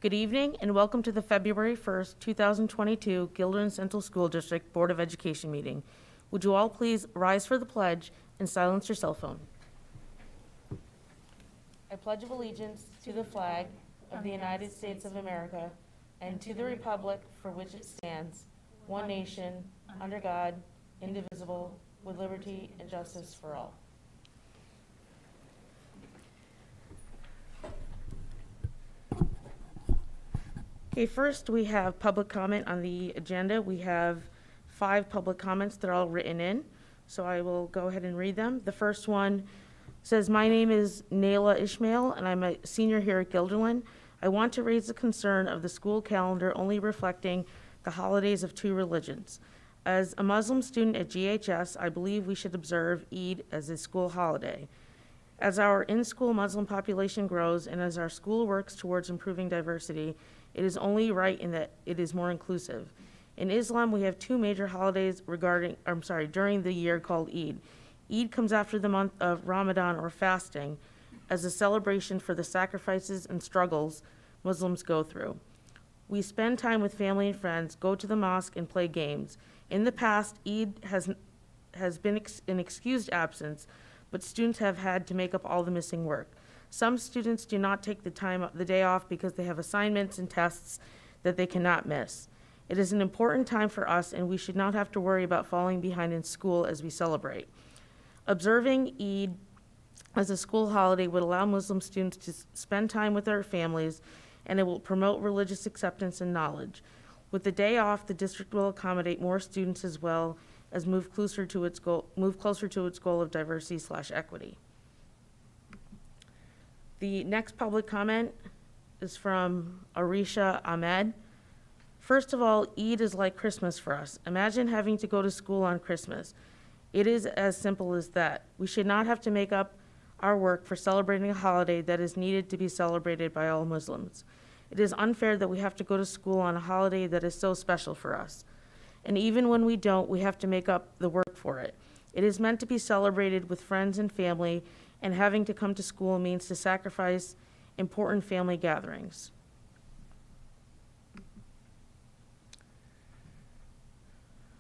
Good evening and welcome to the February 1st, 2022 Guilderland Central School District Board of Education meeting. Would you all please rise for the pledge and silence your cell phone? I pledge allegiance to the flag of the United States of America and to the republic for which it stands, one nation, under God, indivisible, with liberty and justice for all. Okay, first we have public comment on the agenda. We have 5 public comments that are all written in, so I will go ahead and read them. The first one says, my name is Nayla Ishmael and I'm a senior here at Guilderland. I want to raise the concern of the school calendar only reflecting the holidays of 2 religions. As a Muslim student at GHS, I believe we should observe Eid as a school holiday. As our in-school Muslim population grows and as our school works towards improving diversity, it is only right in that it is more inclusive. In Islam, we have 2 major holidays during the year called Eid. Eid comes after the month of Ramadan or fasting as a celebration for the sacrifices and struggles Muslims go through. We spend time with family and friends, go to the mosque and play games. In the past, Eid has been an excused absence, but students have had to make up all the missing work. Some students do not take the day off because they have assignments and tests that they cannot miss. It is an important time for us and we should not have to worry about falling behind in school as we celebrate. Observing Eid as a school holiday would allow Muslim students to spend time with their families and it will promote religious acceptance and knowledge. With the day off, the district will accommodate more students as well as move closer to its goal of diversity/equity. The next public comment is from Arisha Ahmed. First of all, Eid is like Christmas for us. Imagine having to go to school on Christmas. It is as simple as that. We should not have to make up our work for celebrating a holiday that is needed to be celebrated by all Muslims. It is unfair that we have to go to school on a holiday that is so special for us. And even when we don't, we have to make up the work for it. It is meant to be celebrated with friends and family, and having to come to school means to sacrifice important family gatherings.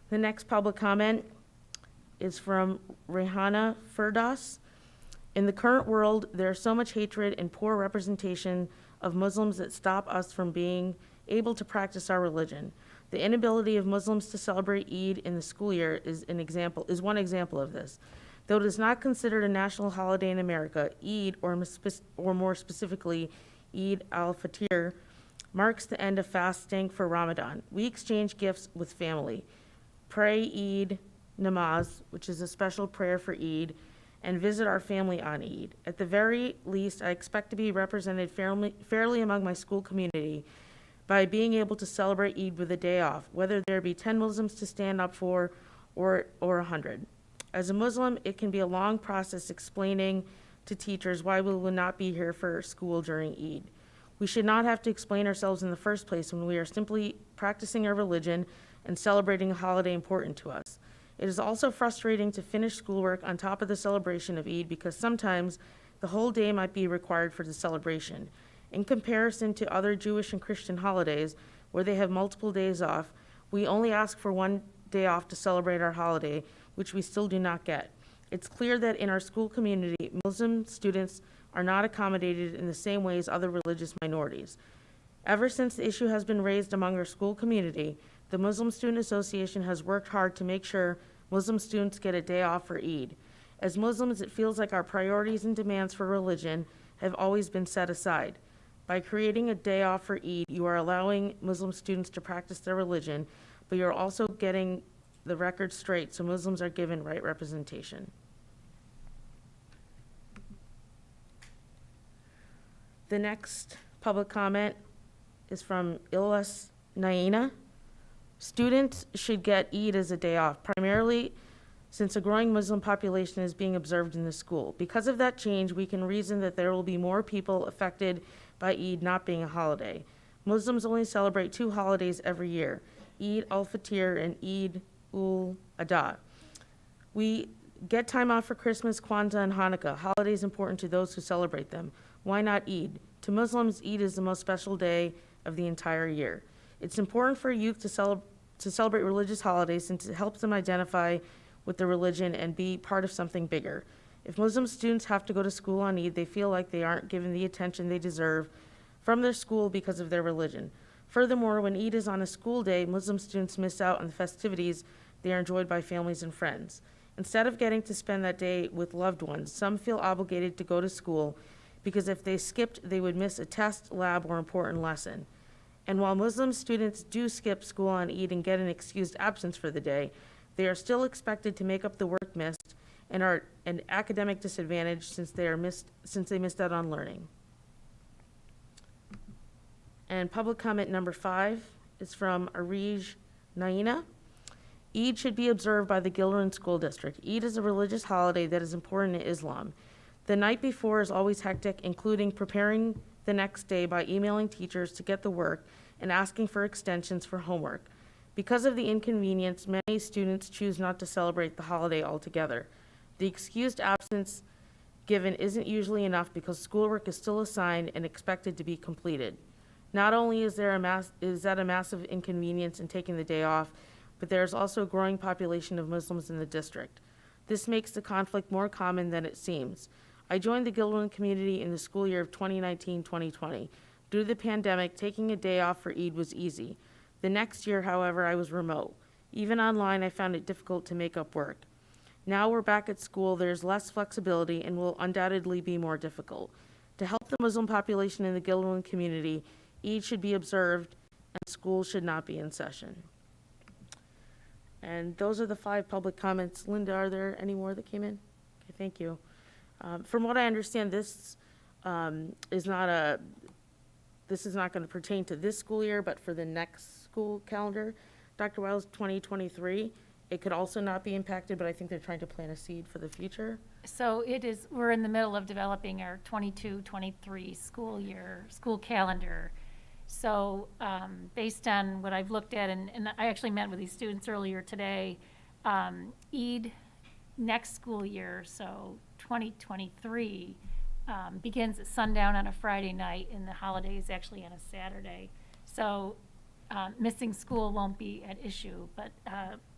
The next public comment is from Rehana Firdas. In the current world, there is so much hatred and poor representation of Muslims that stop us from being able to practice our religion. The inability of Muslims to celebrate Eid in the school year is one example of this. Though it is not considered a national holiday in America, Eid, or more specifically, Eid al-Fitr, marks the end of fasting for Ramadan. We exchange gifts with family, pray Eid namaz, which is a special prayer for Eid, and visit our family on Eid. At the very least, I expect to be represented fairly among my school community by being able to celebrate Eid with a day off, whether there be 10 Muslims to stand up for or 100. As a Muslim, it can be a long process explaining to teachers why we will not be here for school during Eid. We should not have to explain ourselves in the first place when we are simply practicing our religion and celebrating a holiday important to us. It is also frustrating to finish schoolwork on top of the celebration of Eid because sometimes the whole day might be required for the celebration. In comparison to other Jewish and Christian holidays where they have multiple days off, we only ask for one day off to celebrate our holiday, which we still do not get. It's clear that in our school community, Muslim students are not accommodated in the same way as other religious minorities. Ever since the issue has been raised among our school community, the Muslim Student Association has worked hard to make sure Muslim students get a day off for Eid. As Muslims, it feels like our priorities and demands for religion have always been set aside. By creating a day off for Eid, you are allowing Muslim students to practice their religion, but you're also getting the record straight so Muslims are given right representation. The next public comment is from Ilyas Naina. Students should get Eid as a day off, primarily since a growing Muslim population is being observed in the school. Because of that change, we can reason that there will be more people affected by Eid not being a holiday. Muslims only celebrate 2 holidays every year, Eid al-Fitr and Eid ul-Adha. We get time off for Christmas, Kwanzaa, and Hanukkah, holidays important to those who celebrate them. Why not Eid? To Muslims, Eid is the most special day of the entire year. It's important for youth to celebrate religious holidays since it helps them identify with their religion and be part of something bigger. If Muslim students have to go to school on Eid, they feel like they aren't given the attention they deserve from their school because of their religion. Furthermore, when Eid is on a school day, Muslim students miss out on the festivities they are enjoyed by families and friends. Instead of getting to spend that day with loved ones, some feel obligated to go to school because if they skipped, they would miss a test, lab, or important lesson. And while Muslim students do skip school on Eid and get an excused absence for the day, they are still expected to make up the work missed and are an academic disadvantage since they missed out on learning. And public comment number 5 is from Arij Naina. Eid should be observed by the Gilroy School District. Eid is a religious holiday that is important in Islam. The night before is always hectic, including preparing the next day by emailing teachers to get the work and asking for extensions for homework. Because of the inconvenience, many students choose not to celebrate the holiday altogether. The excused absence given isn't usually enough because schoolwork is still assigned and expected to be completed. Not only is that a massive inconvenience in taking the day off, but there is also a growing population of Muslims in the district. This makes the conflict more common than it seems. I joined the Gilroy community in the school year of 2019-2020. Due to the pandemic, taking a day off for Eid was easy. The next year, however, I was remote. Even online, I found it difficult to make up work. Now we're back at school, there's less flexibility and will undoubtedly be more difficult. To help the Muslim population in the Gilroy community, Eid should be observed and school should not be in session. And those are the 5 public comments. Linda, are there any more that came in? Okay, thank you. From what I understand, this is not going to pertain to this school year, but for the next school calendar, Dr. Wiles, 2023, it could also not be impacted, but I think they're trying to plant a seed for the future. So we're in the middle of developing our 22-23 school year, school calendar. So based on what I've looked at, and I actually met with these students earlier today, Eid next school year, so 2023, begins at sundown on a Friday night, and the holiday is actually on a Saturday. So missing school won't be an issue, but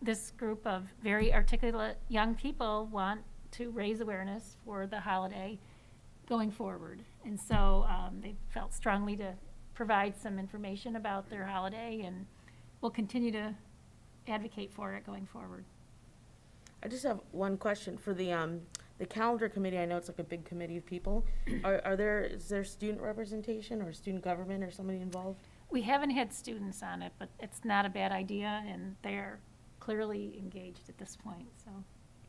this group of very articulate young people want to raise awareness for the holiday going forward. And so they felt strongly to provide some information about their holiday, and we'll continue to advocate for it going forward. I just have one question for the calendar committee. I know it's like a big committee of people. Is there student representation or student government or somebody involved? We haven't had students on it, but it's not a bad idea, and they're clearly engaged at this point, so.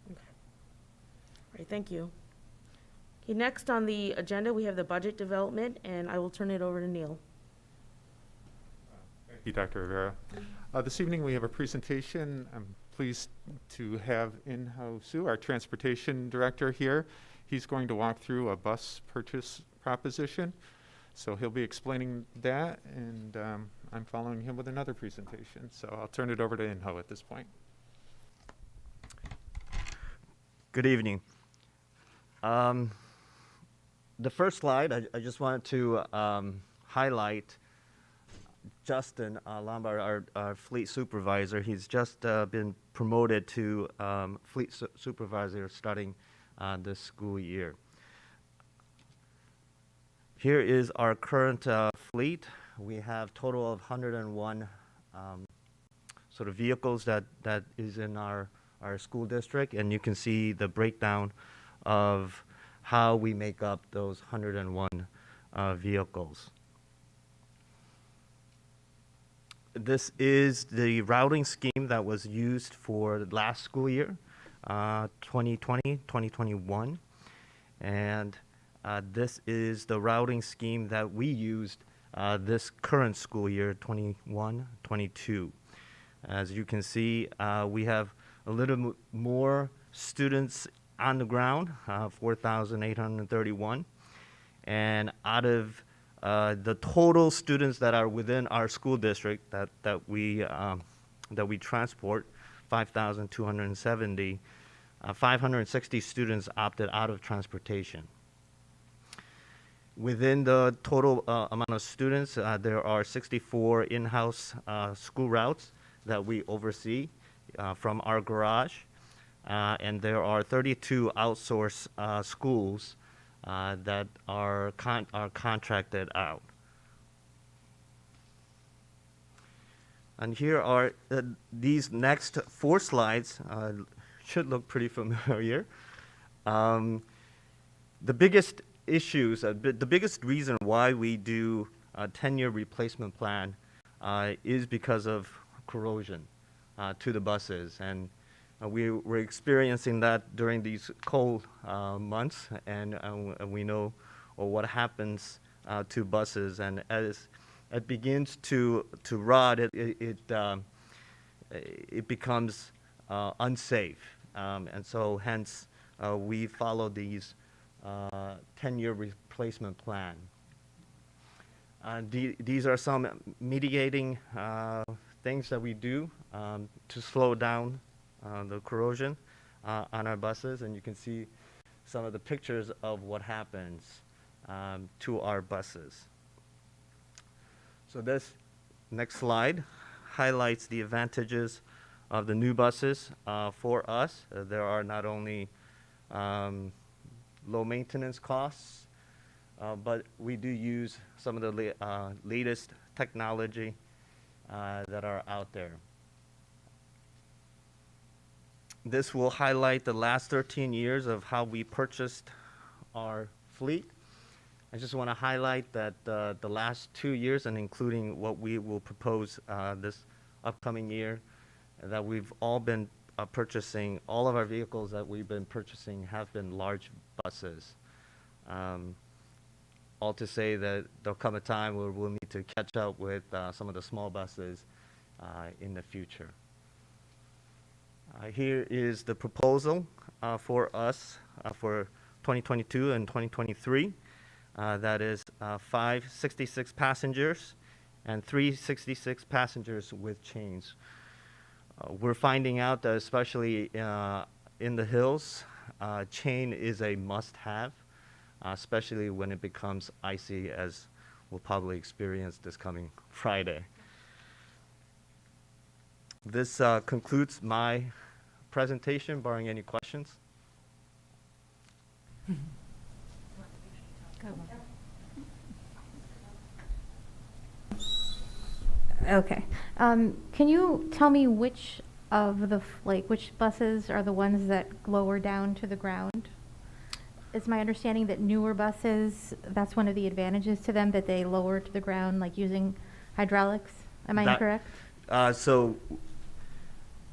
Okay. All right, thank you. Okay, next on the agenda, we have the budget development, and I will turn it over to Neil. Thank you, Dr. Rivera. This evening we have a presentation. I'm pleased to have In-Ho Su, our transportation director, here. He's going to walk through a bus purchase proposition. So he'll be explaining that, and I'm following him with another presentation. So I'll turn it over to In-Ho at this point. Good evening. The first slide, I just wanted to highlight Justin Lombard, our fleet supervisor. He's just been promoted to fleet supervisor starting this school year. Here is our current fleet. We have total of 101 sort of vehicles that is in our school district, and you can see the breakdown of how we make up those 101 vehicles. This is the routing scheme that was used for the last school year, 2020-2021, and this is the routing scheme that we used this current school year, 21-22. As you can see, we have a little more students on the ground, 4,831, and out of the total students that are within our school district that we transport, 5,270, 560 students opted out of transportation. Within the total amount of students, there are 64 in-house school routes that we oversee from our garage, and there are 32 outsourced schools that are contracted out. And here are these next 4 slides. Should look pretty familiar. The biggest issues, the biggest reason why we do a 10-year replacement plan is because of corrosion to the buses. And we were experiencing that during these cold months, and we know what happens to buses. And as it begins to rot, it becomes unsafe. And so hence we follow these 10-year replacement plan. These are some mitigating things that we do to slow down the corrosion on our buses, and you can see some of the pictures of what happens to our buses. So this next slide highlights the advantages of the new buses for us. There are not only low maintenance costs, but we do use some of the latest technology that are out there. This will highlight the last 13 years of how we purchased our fleet. I just want to highlight that the last 2 years, and including what we will propose this upcoming year, that we've all been purchasing, all of our vehicles that we've been purchasing have been large buses. All to say that there'll come a time where we'll need to catch up with some of the small buses in the future. Here is the proposal for us for 2022 and 2023. That is 5 66 passengers and 3 66 passengers with chains. We're finding out that especially in the hills, chain is a must-have, especially when it becomes icy, as we'll probably experience this coming Friday. This concludes my presentation, barring any questions. Okay. Can you tell me which of the, which buses are the ones that lower down to the ground? It's my understanding that newer buses, that's one of the advantages to them, that they lower to the ground, like using hydraulics. Am I incorrect? So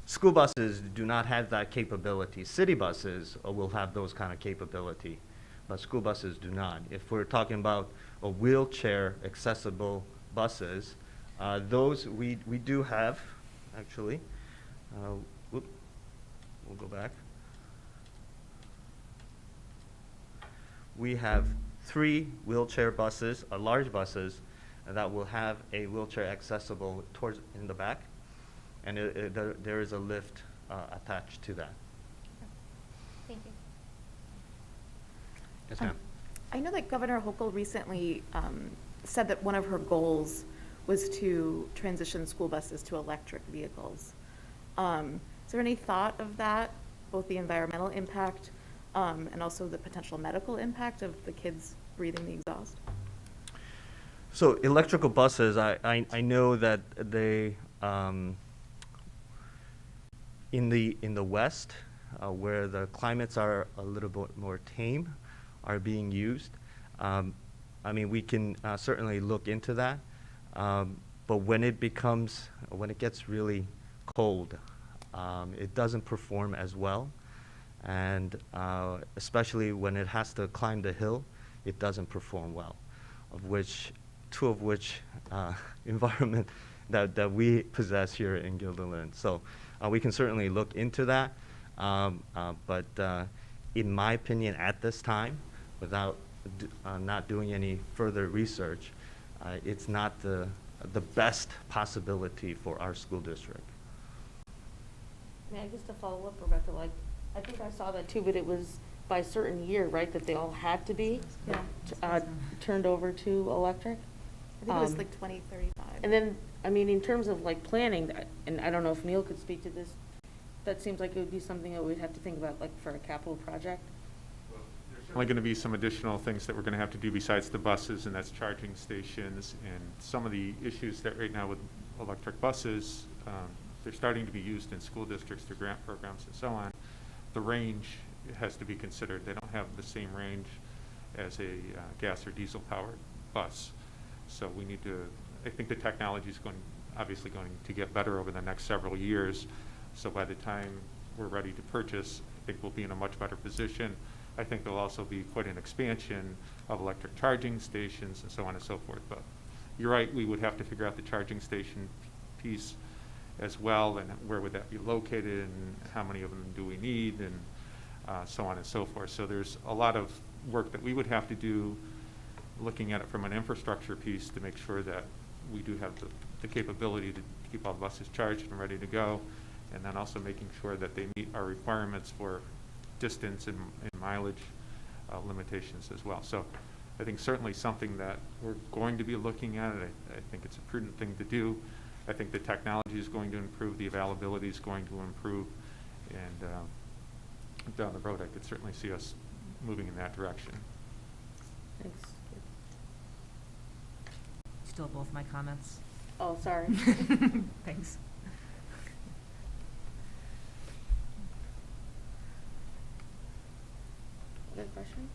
school buses do not have that capability. City buses will have those kind of capability, but school buses do not. If we're talking about a wheelchair accessible buses, those we do have, actually. We'll go back. We have 3 wheelchair buses, large buses, that will have a wheelchair accessible towards in the back, and there is a lift attached to that. Thank you. Yes, ma'am. I know that Governor Hochul recently said that one of her goals was to transition school buses to electric vehicles. Is there any thought of that, both the environmental impact and also the potential medical impact of the kids breathing the exhaust? So electrical buses, I know that they in the West, where the climates are a little bit more tame, are being used. I mean, we can certainly look into that, but when it gets really cold, it doesn't perform as well, and especially when it has to climb the hill, it doesn't perform well. Two of which environment that we possess here in Guilderland. So we can certainly look into that, but in my opinion, at this time, without not doing any further research, it's not the best possibility for our school district. May I just to follow up, Rebecca, I think I saw that too, but it was by a certain year, right, that they all had to be? Yeah. turned over to electric. I think it was like 2035. And then, I mean, in terms of like planning, and I don't know if Neil could speak to this, that seems like it would be something that we'd have to think about, like for a capital project. There's certainly going to be some additional things that we're going to have to do besides the buses, and that's charging stations, and some of the issues that right now with electric buses, they're starting to be used in school districts through grant programs and so on. The range has to be considered. They don't have the same range as a gas or diesel powered bus. So we need to, I think the technology is obviously going to get better over the next several years. So by the time we're ready to purchase, I think we'll be in a much better position. I think there'll also be quite an expansion of electric charging stations and so on and so forth. But you're right, we would have to figure out the charging station piece as well, and where would that be located, and how many of them do we need, and so on and so forth. So there's a lot of work that we would have to do, looking at it from an infrastructure piece to make sure that we do have the capability to keep all the buses charged and ready to go, and then also making sure that they meet our requirements for distance and mileage limitations as well. So I think certainly something that we're going to be looking at. I think it's a prudent thing to do. I think the technology is going to improve, the availability is going to improve, and down the road I could certainly see us moving in that direction. Thanks. Still both my comments. Oh, sorry. Thanks. Other questions?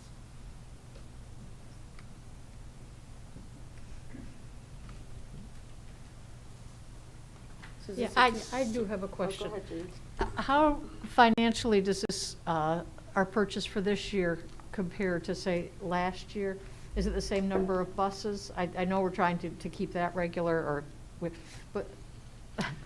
So is Yeah, this I do have a Oh, go question. ahead, Judy. How financially does this, our purchase for this year compare to, say, last year? Is it the same number of buses? I know we're trying to keep that regular, or, but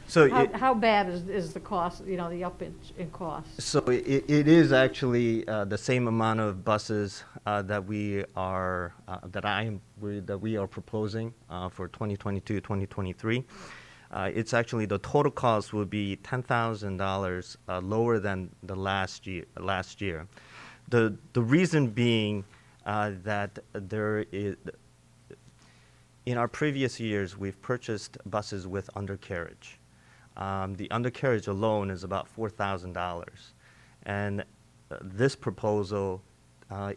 So how bad is the cost, the up in cost? So it is actually the same amount of buses that we are proposing for 2022, 2023. It's actually, the total cost would be $10,000 lower than the last year. The reason being that there is, in our previous years, we've purchased buses with undercarriage. The undercarriage alone is about $4,000, and this proposal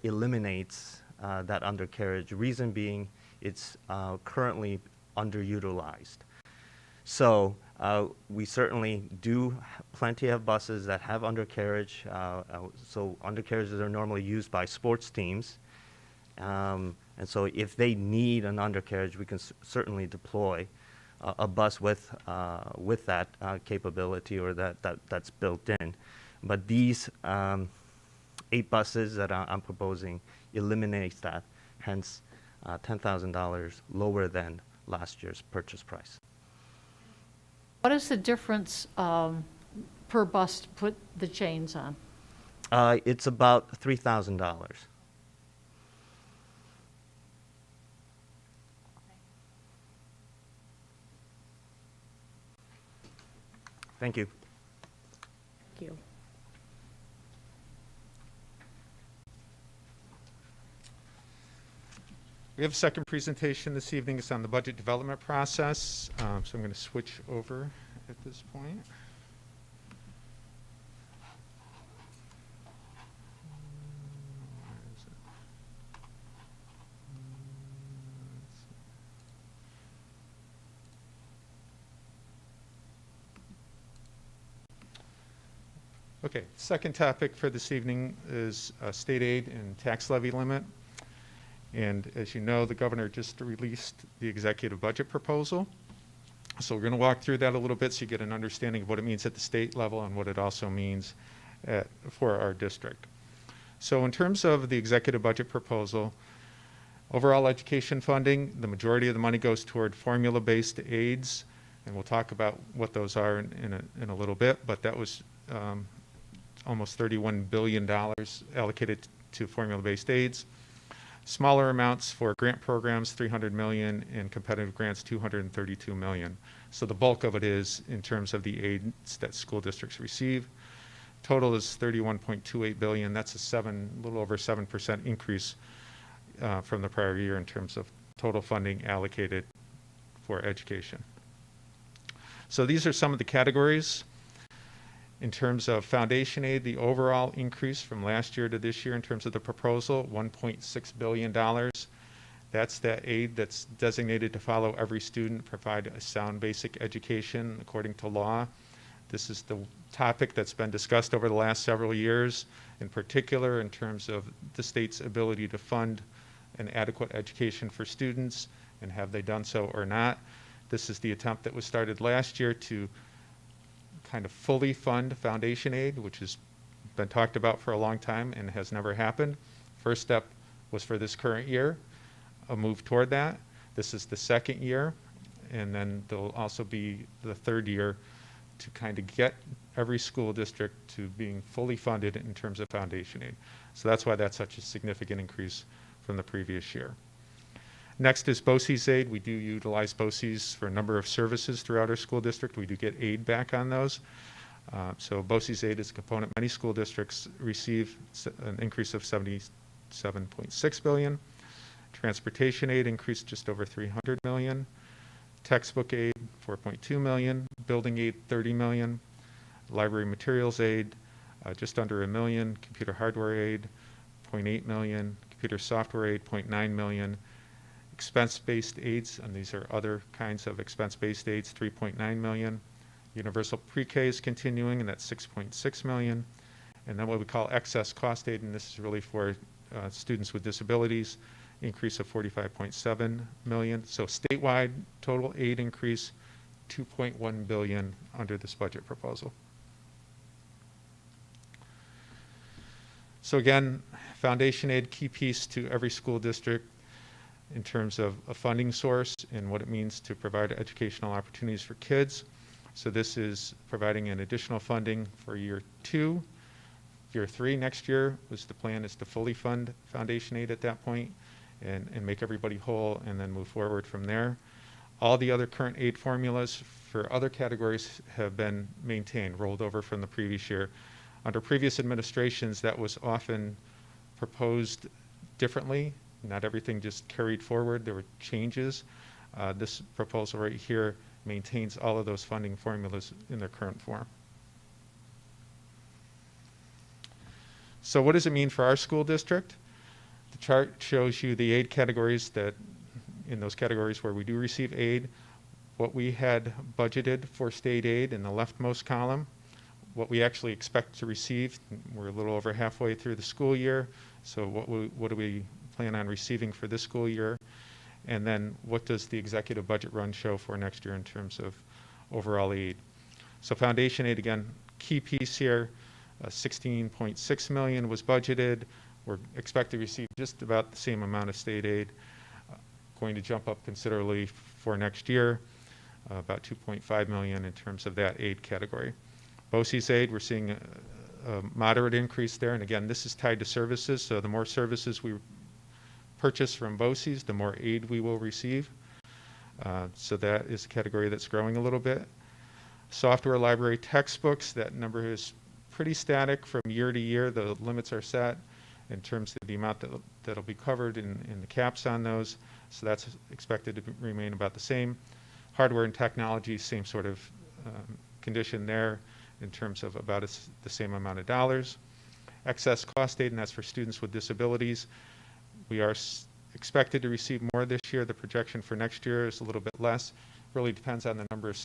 eliminates that undercarriage. Reason being, it's currently underutilized. So we certainly do plenty of buses that have undercarriage. So undercarriages are normally used by sports teams. And so if they need an undercarriage, we can certainly deploy a bus with that capability, or that's built in. But these 8 buses that I'm proposing eliminates that, hence $10,000 lower than last year's purchase price. What is the difference per bus to put the chains on? It's about $3,000. Thank you. Thank you. We have a second presentation this evening. It's on the budget development process. So I'm going to switch over at this point. Where is it? Let's see. Okay, second topic for this evening is state aid and tax levy limit. And as you know, the governor just released the executive budget proposal. So we're going to walk through that a little bit so you get an understanding of what it means at the state level and what it also means for our district. So in terms of the executive budget proposal, overall education funding, the majority of the money goes toward formula-based aids, and we'll talk about what those are in a little bit, but that was almost $31 billion allocated to formula-based aids. Smaller amounts for grant programs, $300 million, and competitive grants, $232 million. So the bulk of it is in terms of the aids that school districts receive. Total is $31.28 billion. That's a little over 7% increase from the prior year in terms of total funding allocated for education. So these are some of the categories. In terms of foundation aid, the overall increase from last year to this year in terms of the proposal, $1.6 billion. That's that aid that's designated to follow every student, provide a sound basic education according to law. This is the topic that's been discussed over the last several years, in particular in terms of the state's ability to fund an adequate education for students, and have they done so or not. This is the attempt that was started last year to kind of fully fund foundation aid, which has been talked about for a long time and has never happened. First step was for this current year, a move toward that. This is the second year, and then there'll also be the third year to kind of get every school district to being fully funded in terms of foundation aid. So that's why that's such a significant increase from the previous year. Next is Boces Aid. We do utilize Boces for a number of services throughout our school district. We do get aid back on those. So Boces Aid is a component many school districts receive, an increase of $77.6 billion. Transportation aid increased just over $300 million. Textbook aid, $4.2 million. Building aid, $30 million. Library materials aid, just under $1 million. Computer hardware aid, $0.8 million. Computer software aid, $0.9 million. Expense-based aids, and these are other kinds of expense-based aids, $3.9 million. Universal pre-K is continuing, and that's $6.6 million. And then what we call excess cost aid, and this is really for students with disabilities, increase of $45.7 million. So statewide total aid increase, $2.1 billion under this budget proposal. So again, foundation aid, key piece to every school district in terms of a funding source and what it means to provide educational opportunities for kids. So this is providing an additional funding for year 2. Year 3 next year was the plan is to fully fund foundation aid at that point and make everybody whole and then move forward from there. All the other current aid formulas for other categories have been maintained, rolled over from the previous year. Under previous administrations, that was often proposed differently. Not everything just carried forward. There were changes. This proposal right here maintains all of those funding formulas in their current form. So what does it mean for our school district? The chart shows you the aid categories that, in those categories where we do receive aid, what we had budgeted for state aid in the leftmost column, what we actually expect to receive. We're a little over halfway through the school year, so what do we plan on receiving for this school year? And then what does the executive budget run show for next year in terms of overall aid? So foundation aid, again, key piece here, $16.6 million was budgeted. We're expected to receive just about the same amount of state aid, going to jump up considerably for next year, about $2.5 million in terms of that aid category. Boces Aid, we're seeing a moderate increase there, and again, this is tied to services, so the more services we purchase from Boces, the more aid we will receive. So that is a category that's growing a little bit. Software library textbooks, that number is pretty static from year to year. The limits are set in terms of the amount that'll be covered in the caps on those. So that's expected to remain about the same. Hardware and technology, same sort of condition there in terms of about the same amount of dollars. Excess cost aid, and that's for students with disabilities. We are expected to receive more this year. The projection for next year is a little bit less. Really depends on the number of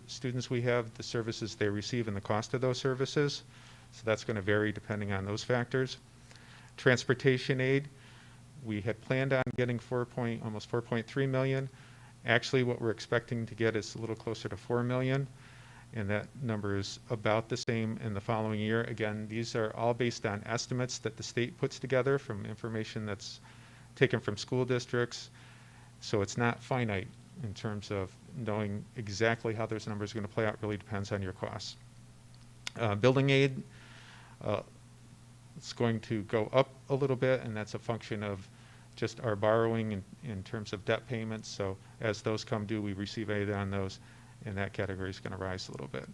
students we have, the services they receive, and the cost of those services. So that's going to vary depending on those factors. Transportation aid, we had planned on getting almost $4.3 million. Actually, what we're expecting to get is a little closer to $4 million, and that number is about the same in the following year. Again, these are all based on estimates that the state puts together from information that's taken from school districts, so it's not finite in terms of knowing exactly how those numbers are going to play out. Really depends on your costs. Building aid, it's going to go up a little bit, and that's a function of just our borrowing in terms of debt payments. So as those come due, we receive aid on those, and that category is going to rise a little bit.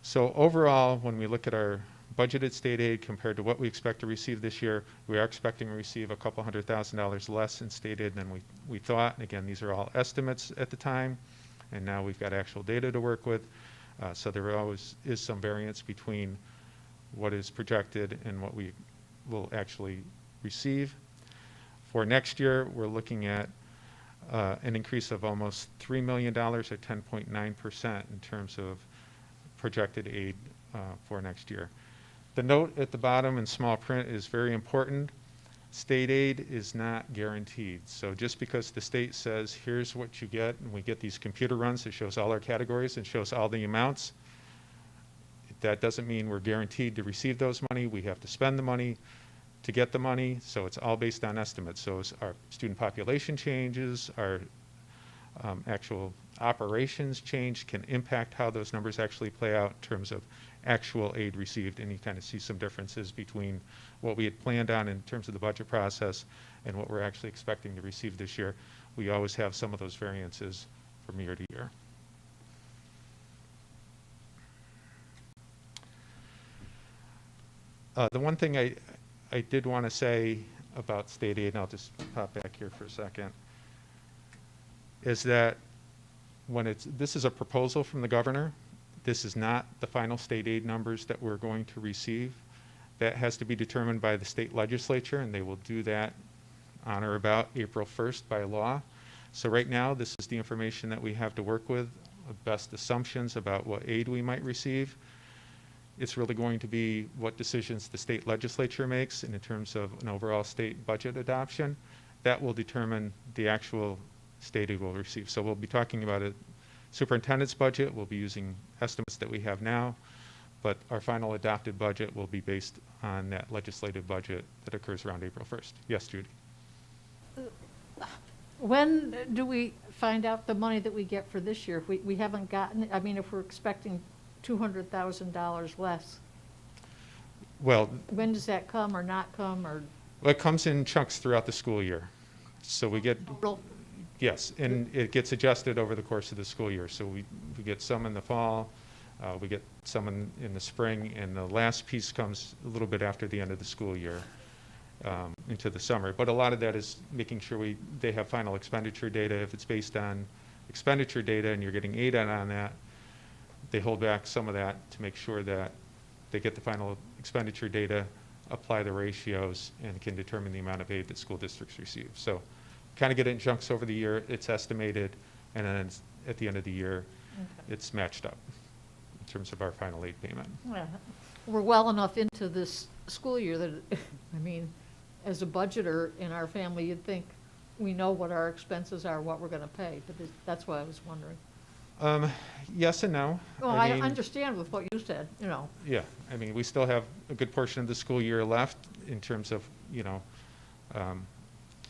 So overall, when we look at our budgeted state aid compared to what we expect to receive this year. We are expecting to receive a couple $100,000 less in state aid than we thought. And again, these are all estimates at the time, and now we've got actual data to work with. So there always is some variance between what is projected and what we will actually receive. For next year, we're looking at an increase of almost $3 million or 10.9% in terms of projected aid for next year. The note at the bottom in small print is very important. State aid is not guaranteed. So just because the state says, here's what you get, and we get these computer runs that shows all our categories and shows all the amounts, that doesn't mean we're guaranteed to receive those money. We have to spend the money to get the money, so it's all based on estimates. So as our student population changes, our actual operations change can impact how those numbers actually play out in terms of actual aid received, and you kind of see some differences between what we had planned on in terms of the budget process and what we're actually expecting to receive this year. We always have some of those variances from year to year. The one thing I did want to say about state aid, and I'll just pop back here for a second, is that when this is a proposal from the governor, this is not the final state aid numbers that we're going to receive. That has to be determined by the state legislature, and they will do that on or about April 1st by law. So right now, this is the information that we have to work with, best assumptions about what aid we might receive. It's really going to be what decisions the state legislature makes, and in terms of an overall state budget adoption, that will determine the actual state aid we'll receive. So we'll be talking about a superintendent's budget. We'll be using estimates that we have now, but our final adopted budget will be based on that legislative budget that occurs around April 1st. Yes, Judy? When do we find out the money that we get for this year? If we haven't gotten, I mean, if we're expecting $200,000 less, Well, when does that come or not come, or? it comes in chunks throughout the school year. So we get, Real- yes, and it gets adjusted over the course of the school year. So we get some in the fall, we get some in the spring, and the last piece comes a little bit after the end of the school year into the summer. But a lot of that is making sure they have final expenditure data. If it's based on expenditure data and you're getting aid on that, they hold back some of that to make sure that they get the final expenditure data, apply the ratios, and can determine the amount of aid that school districts receive. So kind of get it in chunks over the year, it's estimated, and then at the end of the year, it's matched up in terms of our final aid payment. Well, we're well enough into this school year that, I mean, as a budgeter in our family, you'd think we know what our expenses are, what we're going to pay, but that's why I was wondering. Yes and no. Well, I mean, understand with what you said, you know. Yeah, I mean, we still have a good portion of the school year left in terms of,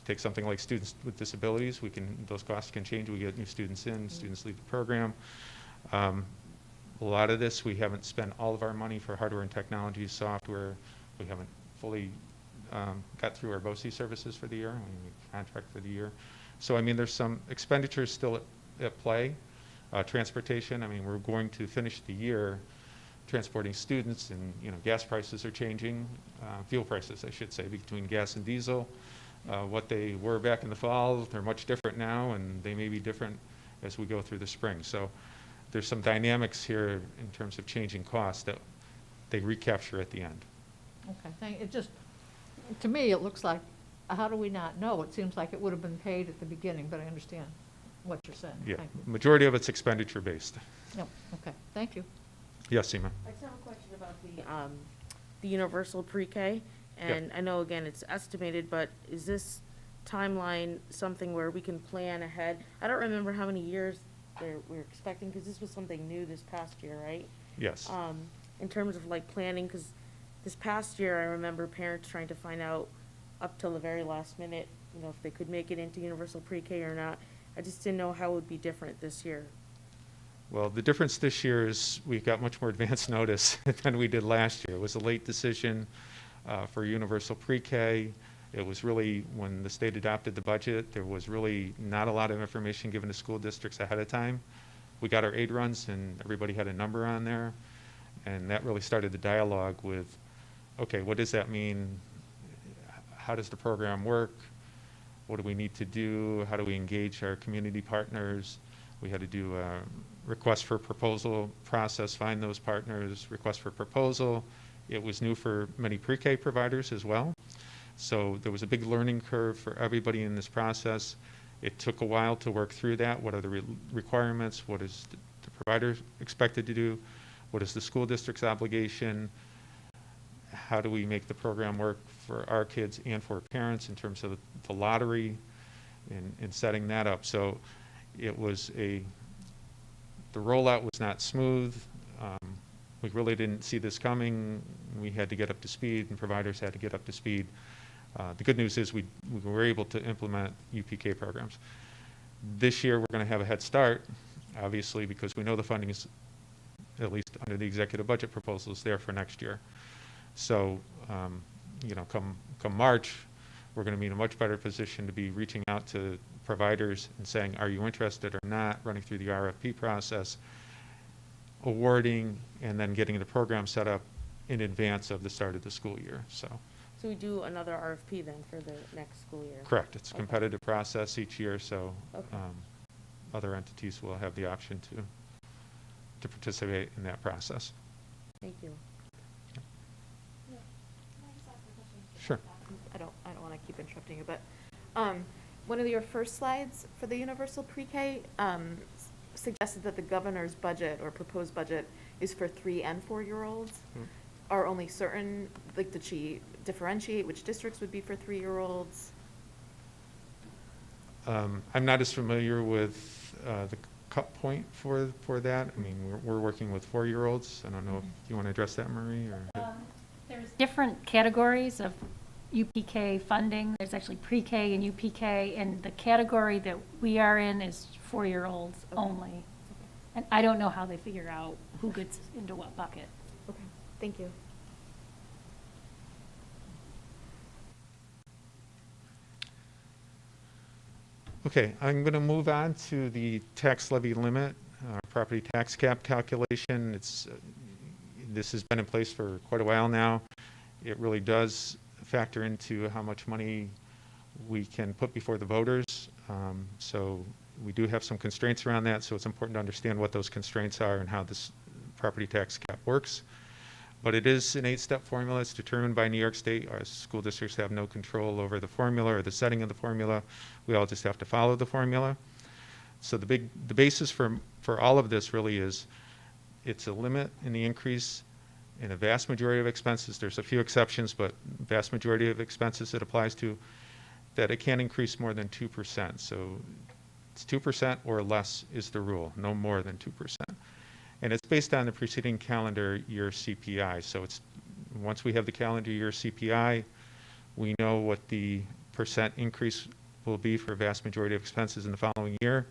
take something like students with disabilities, those costs can change. We get new students in, students leave the program. A lot of this, we haven't spent all of our money for hardware and technology, software. We haven't fully got through our Boces services for the year. We contract for the year. So, I mean, there's some expenditures still at play. Transportation, I mean, we're going to finish the year transporting students, and gas prices are changing, fuel prices, I should say, between gas and diesel. What they were back in the fall, they're much different now, and they may be different as we go through the spring. So there's some dynamics here in terms of changing costs that they recapture at the end. Okay, to me, it looks like, how do we not know? It seems like it would have been paid at the beginning, but I understand what you're saying. Yeah, Thank you. majority of it's expenditure based. Yep, okay, thank you. Yes, Seema? I just have a question about the universal pre-K, and I know, again, it's estimated, but is this timeline something where we can plan ahead? I don't remember how many years we're expecting, because this was something new this past year, right? Yes. In terms of like planning, because this past year, I remember parents trying to find out up till the very last minute, if they could make it into universal pre-K or not. I just didn't know how it would be different this year. Well, the difference this year is we got much more advance notice than we did last year. It was a late decision for universal pre-K. It was really, when the state adopted the budget, there was really not a lot of information given to school districts ahead of time. We got our aid runs and everybody had a number on there. And that really started the dialogue with, okay, what does that mean? How does the program work? What do we need to do? How do we engage our community partners? We had to do a request for proposal process, find those partners, request for proposal. It was new for many pre-K providers as well. So there was a big learning curve for everybody in this process. It took a while to work through that. What are the requirements? What is the provider expected to do? What is the school district's obligation? How do we make the program work for our kids and for parents in terms of the lottery and setting that up? So it was the rollout was not smooth. We really didn't see this coming. We had to get up to speed, and providers had to get up to speed. The good news is we were able to implement UPK programs. This year, we're going to have a head start, obviously, because we know the funding is, at least under the executive budget proposal, is there for next year. So, come March, we're going to be in a much better position to be reaching out to providers and saying, are you interested or not, running through the RFP process, awarding, and then getting the program set up in advance of the start of the school year. So we do another RFP then for the next school year? correct. It's a competitive process each year, so Okay. other entities will have the option to participate in that process. Thank you. Sure. I don't want to keep interrupting you, but one of your first slides for the universal pre-K suggested that the governor's budget or proposed budget is for 3 and 4-year-olds. Are only certain, like, did she differentiate which districts would be for 3-year-olds? I'm not as familiar with the cut point for that. I mean, we're working with 4-year-olds. I don't know if you want to address that, Marie, or? There's different categories of UPK funding. There's actually pre-K and UPK, and the category that we are in is 4-year-olds only. And I don't know how they figure out who gets into what bucket. Okay, thank you. Okay, I'm going to move on to the tax levy limit, property tax cap calculation. This has been in place for quite a while now. It really does factor into how much money we can put before the voters. So we do have some constraints around that, so it's important to understand what those constraints are and how this property tax cap works. But it is an 8-step formula. It's determined by New York State. Our school districts have no control over the formula or the setting of the formula. We all just have to follow the formula. So the basis for all of this really is it's a limit in the increase in a vast majority of expenses. There's a few exceptions, but vast majority of expenses it applies to, that it can't increase more than 2%. So it's 2% or less is the rule, no more than 2%. And it's based on the preceding calendar year CPI. So it's once we have the calendar year CPI, we know what the percent increase will be for a vast majority of expenses in the following year.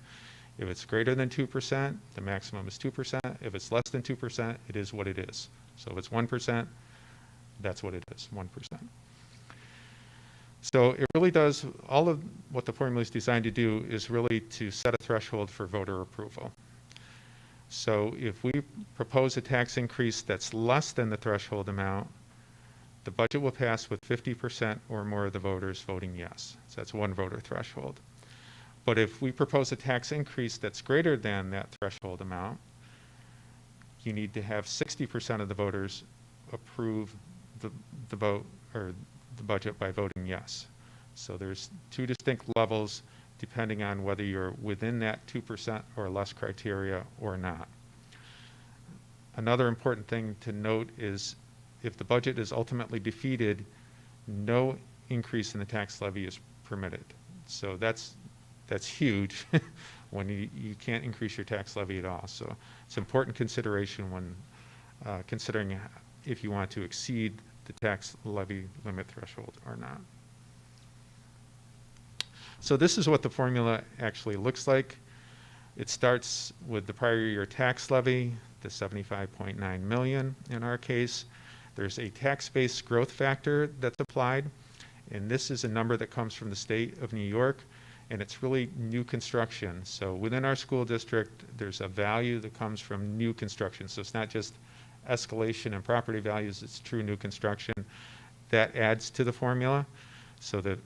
If it's greater than 2%, the maximum is 2%. If it's less than 2%, it is what it is. So if it's 1%, that's what it is, 1%. So it really does, all of what the formula is designed to do is really to set a threshold for voter approval. So if we propose a tax increase that's less than the threshold amount, the budget will pass with 50% or more of the voters voting yes. So that's one voter threshold. But if we propose a tax increase that's greater than that threshold amount, you need to have 60% of the voters approve the vote or the budget by voting yes. So there's 2 distinct levels depending on whether you're within that 2% or less criteria or not. Another important thing to note is if the budget is ultimately defeated, no increase in the tax levy is permitted. So that's huge when you can't increase your tax levy at all. So it's an important consideration when considering if you want to exceed the tax levy limit threshold or not. So this is what the formula actually looks like. It starts with the prior year tax levy, the 75.9 million in our case. There's a tax-based growth factor that's applied, and this is a number that comes from the state of New York, and it's really new construction. So within our school district, there's a value that comes from new construction. So it's not just escalation in property values, it's true new construction, that adds to the formula. So the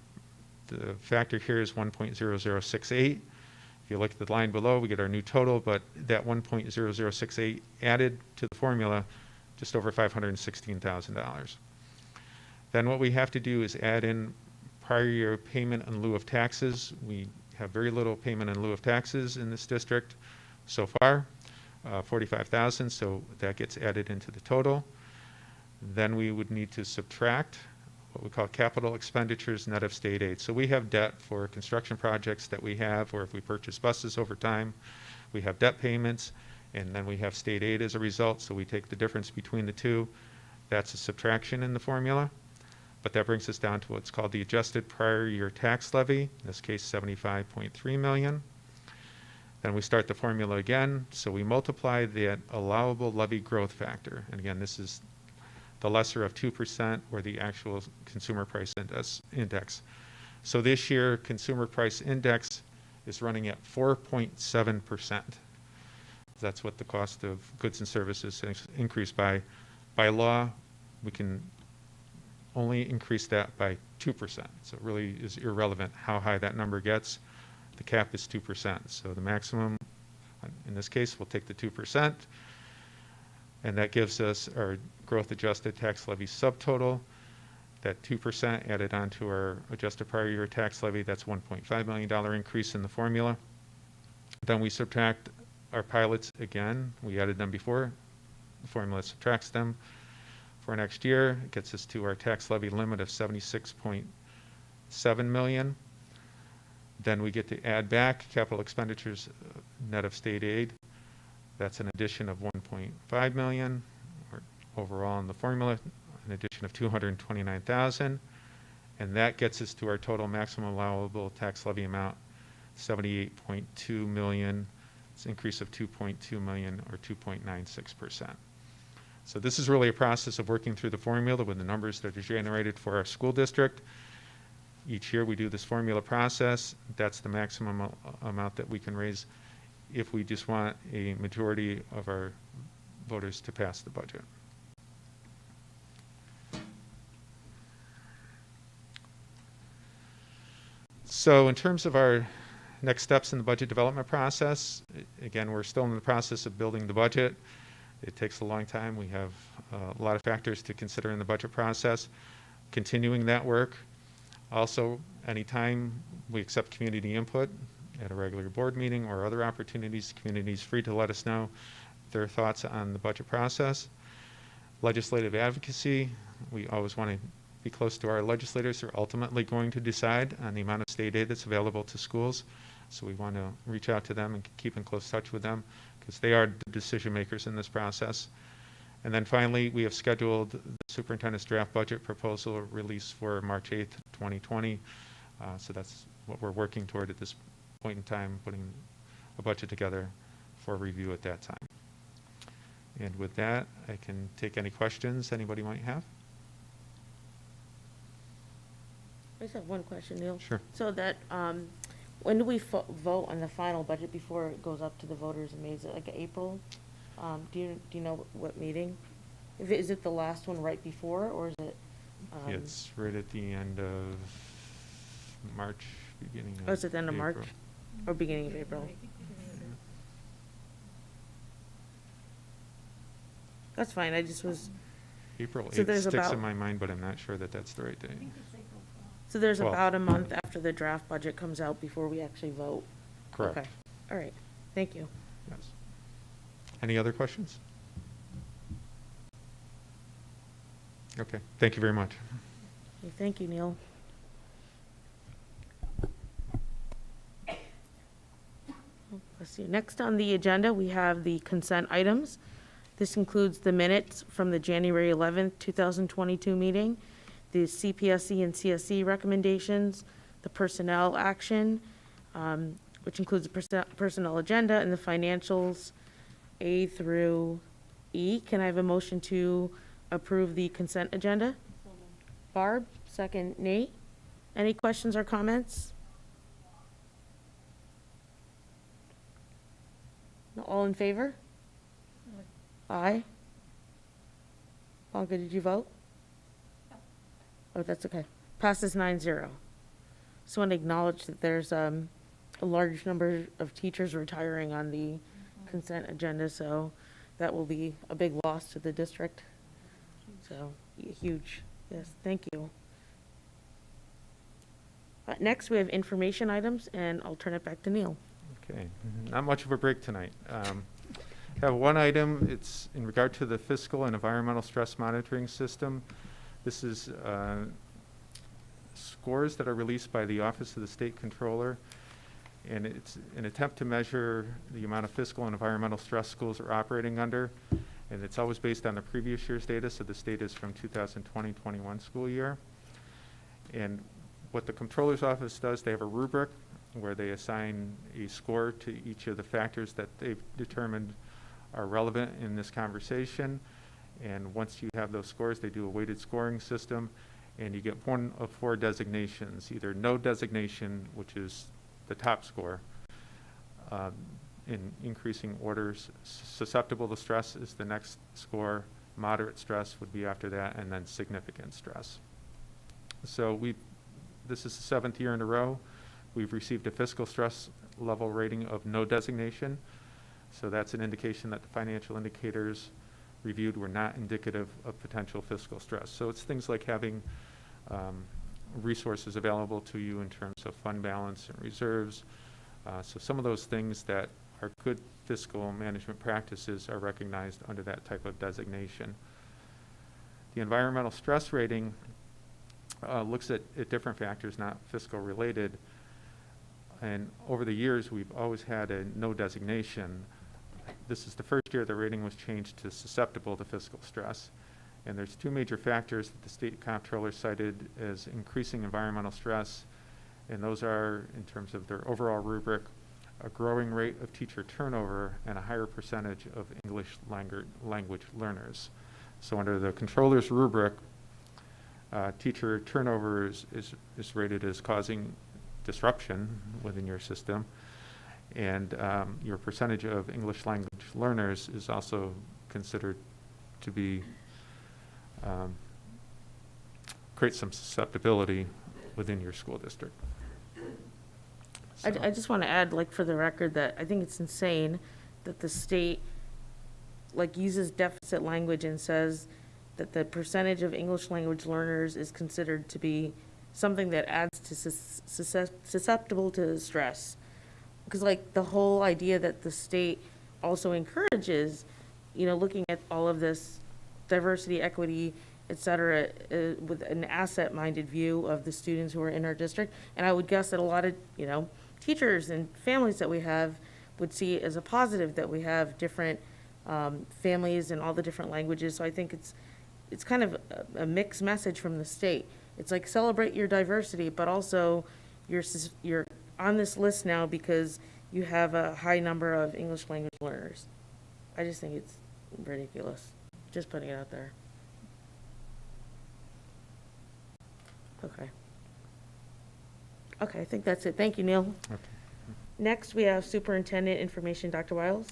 factor here is 1.0068. If you look at the line below, we get our new total, but that 1.0068 added to the formula just over $516,000. Then what we have to do is add in prior year payment in lieu of taxes. We have very little payment in lieu of taxes in this district so far, 45,000, so that gets added into the total. Then we would need to subtract what we call capital expenditures net of state aid. So we have debt for construction projects that we have, or if we purchase buses over time, we have debt payments, and then we have state aid as a result, so we take the difference between the two. That's a subtraction in the formula, but that brings us down to what's called the adjusted prior year tax levy, in this case 75.3 million. Then we start the formula again, so we multiply the allowable levy growth factor, and again, this is the lesser of 2% or the actual consumer price index. So this year, consumer price index is running at 4.7%. That's what the cost of goods and services has increased by. By law, we can only increase that by 2%. So it really is irrelevant how high that number gets. The cap is 2%. So the maximum, in this case, we'll take the 2%. And that gives us our growth adjusted tax levy subtotal. That 2% added onto our adjusted prior year tax levy, that's $1.5 million increase in the formula. Then we subtract our pilots again. We added them before. The formula subtracts them. For next year, it gets us to our tax levy limit of $76.7 million. Then we get to add back capital expenditures net of state aid. That's an addition of 1.5 million, or overall in the formula, an addition of 229,000, and that gets us to our total maximum allowable tax levy amount, 78.2 million. It's an increase of 2.2 million, or 2.96%. So this is really a process of working through the formula with the numbers that are generated for our school district. Each year we do this formula process. That's the maximum amount that we can raise if we just want a majority of our voters to pass the budget. So in terms of our next steps in the budget development process, again, we're still in the process of building the budget. It takes a long time. We have a lot of factors to consider in the budget process. Continuing that work. Also, anytime we accept community input at a regular board meeting or other opportunities, the community is free to let us know their thoughts on the budget process. Legislative advocacy, we always want to be close to our legislators who are ultimately going to decide on the amount of state aid that's available to schools. So we want to reach out to them and keep in close touch with them because they are the decision makers in this process. And then finally, we have scheduled the superintendent's draft budget proposal release for March 8th, 2020. So that's what we're working toward at this point in time, putting a budget together for review at that time. And with that, I can take any questions anybody might have. I just have one question, Neil. Sure. So that, when do we vote on the final budget before it goes up to the voters in May? Is it like April? Do you know what meeting? Is it the last one right before, or is it? It's right at the end of March, beginning of Oh, is it the end of March April. or beginning of April? That's fine. I just was. April So 8th there's sticks about- in my mind, but I'm not sure that that's the right date. So there's Well- about a month after the draft budget comes out before we actually vote. Correct. Okay. All right. Thank you. Yes. Any other questions? Okay. Thank you very much. Okay, thank you, Neil. Let's see. Next on the agenda, we have the consent items. This includes the minutes from the January 11th, 2022 meeting, the CPSC and CSE recommendations, the personnel action, which includes the personnel agenda, and the financials A through E. Can I have a motion to approve the consent agenda? Barb, second Nate. Any questions or comments? All in favor? Aye. Blanca, did you vote? Oh, that's okay. Passes 9-0. Just want to acknowledge that there's a large number of teachers retiring on the consent agenda, so that will be a big loss to the district. So, huge. Yes, thank you. Next, we have information items, and I'll turn it back to Neil. Okay, not much of a break tonight. Have one item, it's in regard to the fiscal and environmental stress monitoring system. This is scores that are released by the Office of the State Controller, and it's an attempt to measure the amount of fiscal and environmental stress schools are operating under, and it's always based on the previous year's data, so this data is from 2020-21 school year. And what the Controller's Office does, they have a rubric where they assign a score to each of the factors that they've determined are relevant in this conversation. And once you have those scores, they do a weighted scoring system, and you get one of 4 designations, either no designation, which is the top score, in increasing orders. Susceptible to stress is the next score, moderate stress would be after that, and then significant stress. So this is the 7th year in a row. We've received a fiscal stress level rating of no designation. So that's an indication that the financial indicators reviewed were not indicative of potential fiscal stress. So it's things like having resources available to you in terms of fund balance and reserves. So some of those things that are good fiscal management practices are recognized under that type of designation. The environmental stress rating looks at different factors, not fiscal related. And over the years, we've always had a no designation. This is the first year the rating was changed to susceptible to fiscal stress. And there's 2 major factors that the state comptroller cited as increasing environmental stress. And those are, in terms of their overall rubric, a growing rate of teacher turnover and a higher percentage of English language learners. So under the controller's rubric, teacher turnover is rated as causing disruption within your system, and your percentage of English language learners is also considered to be create some susceptibility within your school district. So, I just want to add, like, for the record, that I think it's insane that the state, like, uses deficit language and says that the percentage of English language learners is considered to be something that adds to susceptible to stress. Because, like, the whole idea that the state also encourages, looking at all of this diversity, equity, et cetera, with an asset-minded view of the students who are in our district. And I would guess that a lot of, teachers and families that we have would see it as a positive that we have different families and all the different languages. So I think it's kind of a mixed message from the state. It's like, celebrate your diversity, but also you're on this list now because you have a high number of English language learners. I just think it's ridiculous. Just putting it out there. Okay, I think that's it. Thank you, Neil. okay. Next, we have Superintendent Information, Dr. Wiles.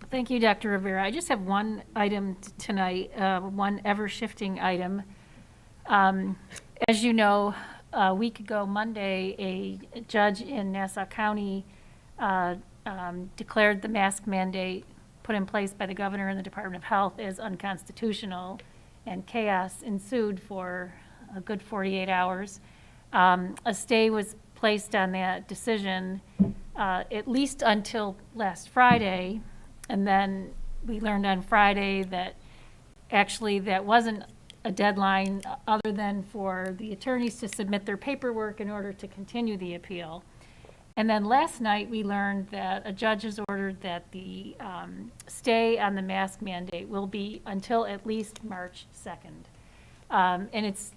Thank you, Dr. Rivera. I just have one item tonight, one ever-shifting item. As you know, a week ago Monday, a judge in Nassau County declared the mask mandate put in place by the governor and the Department of Health as unconstitutional, and chaos ensued for a good 48 hours. A stay was placed on that decision at least until last Friday, and then we learned on Friday that actually that wasn't a deadline other than for the attorneys to submit their paperwork in order to continue the appeal. And then last night, we learned that a judge has ordered that the stay on the mask mandate will be until at least March 2nd. And it's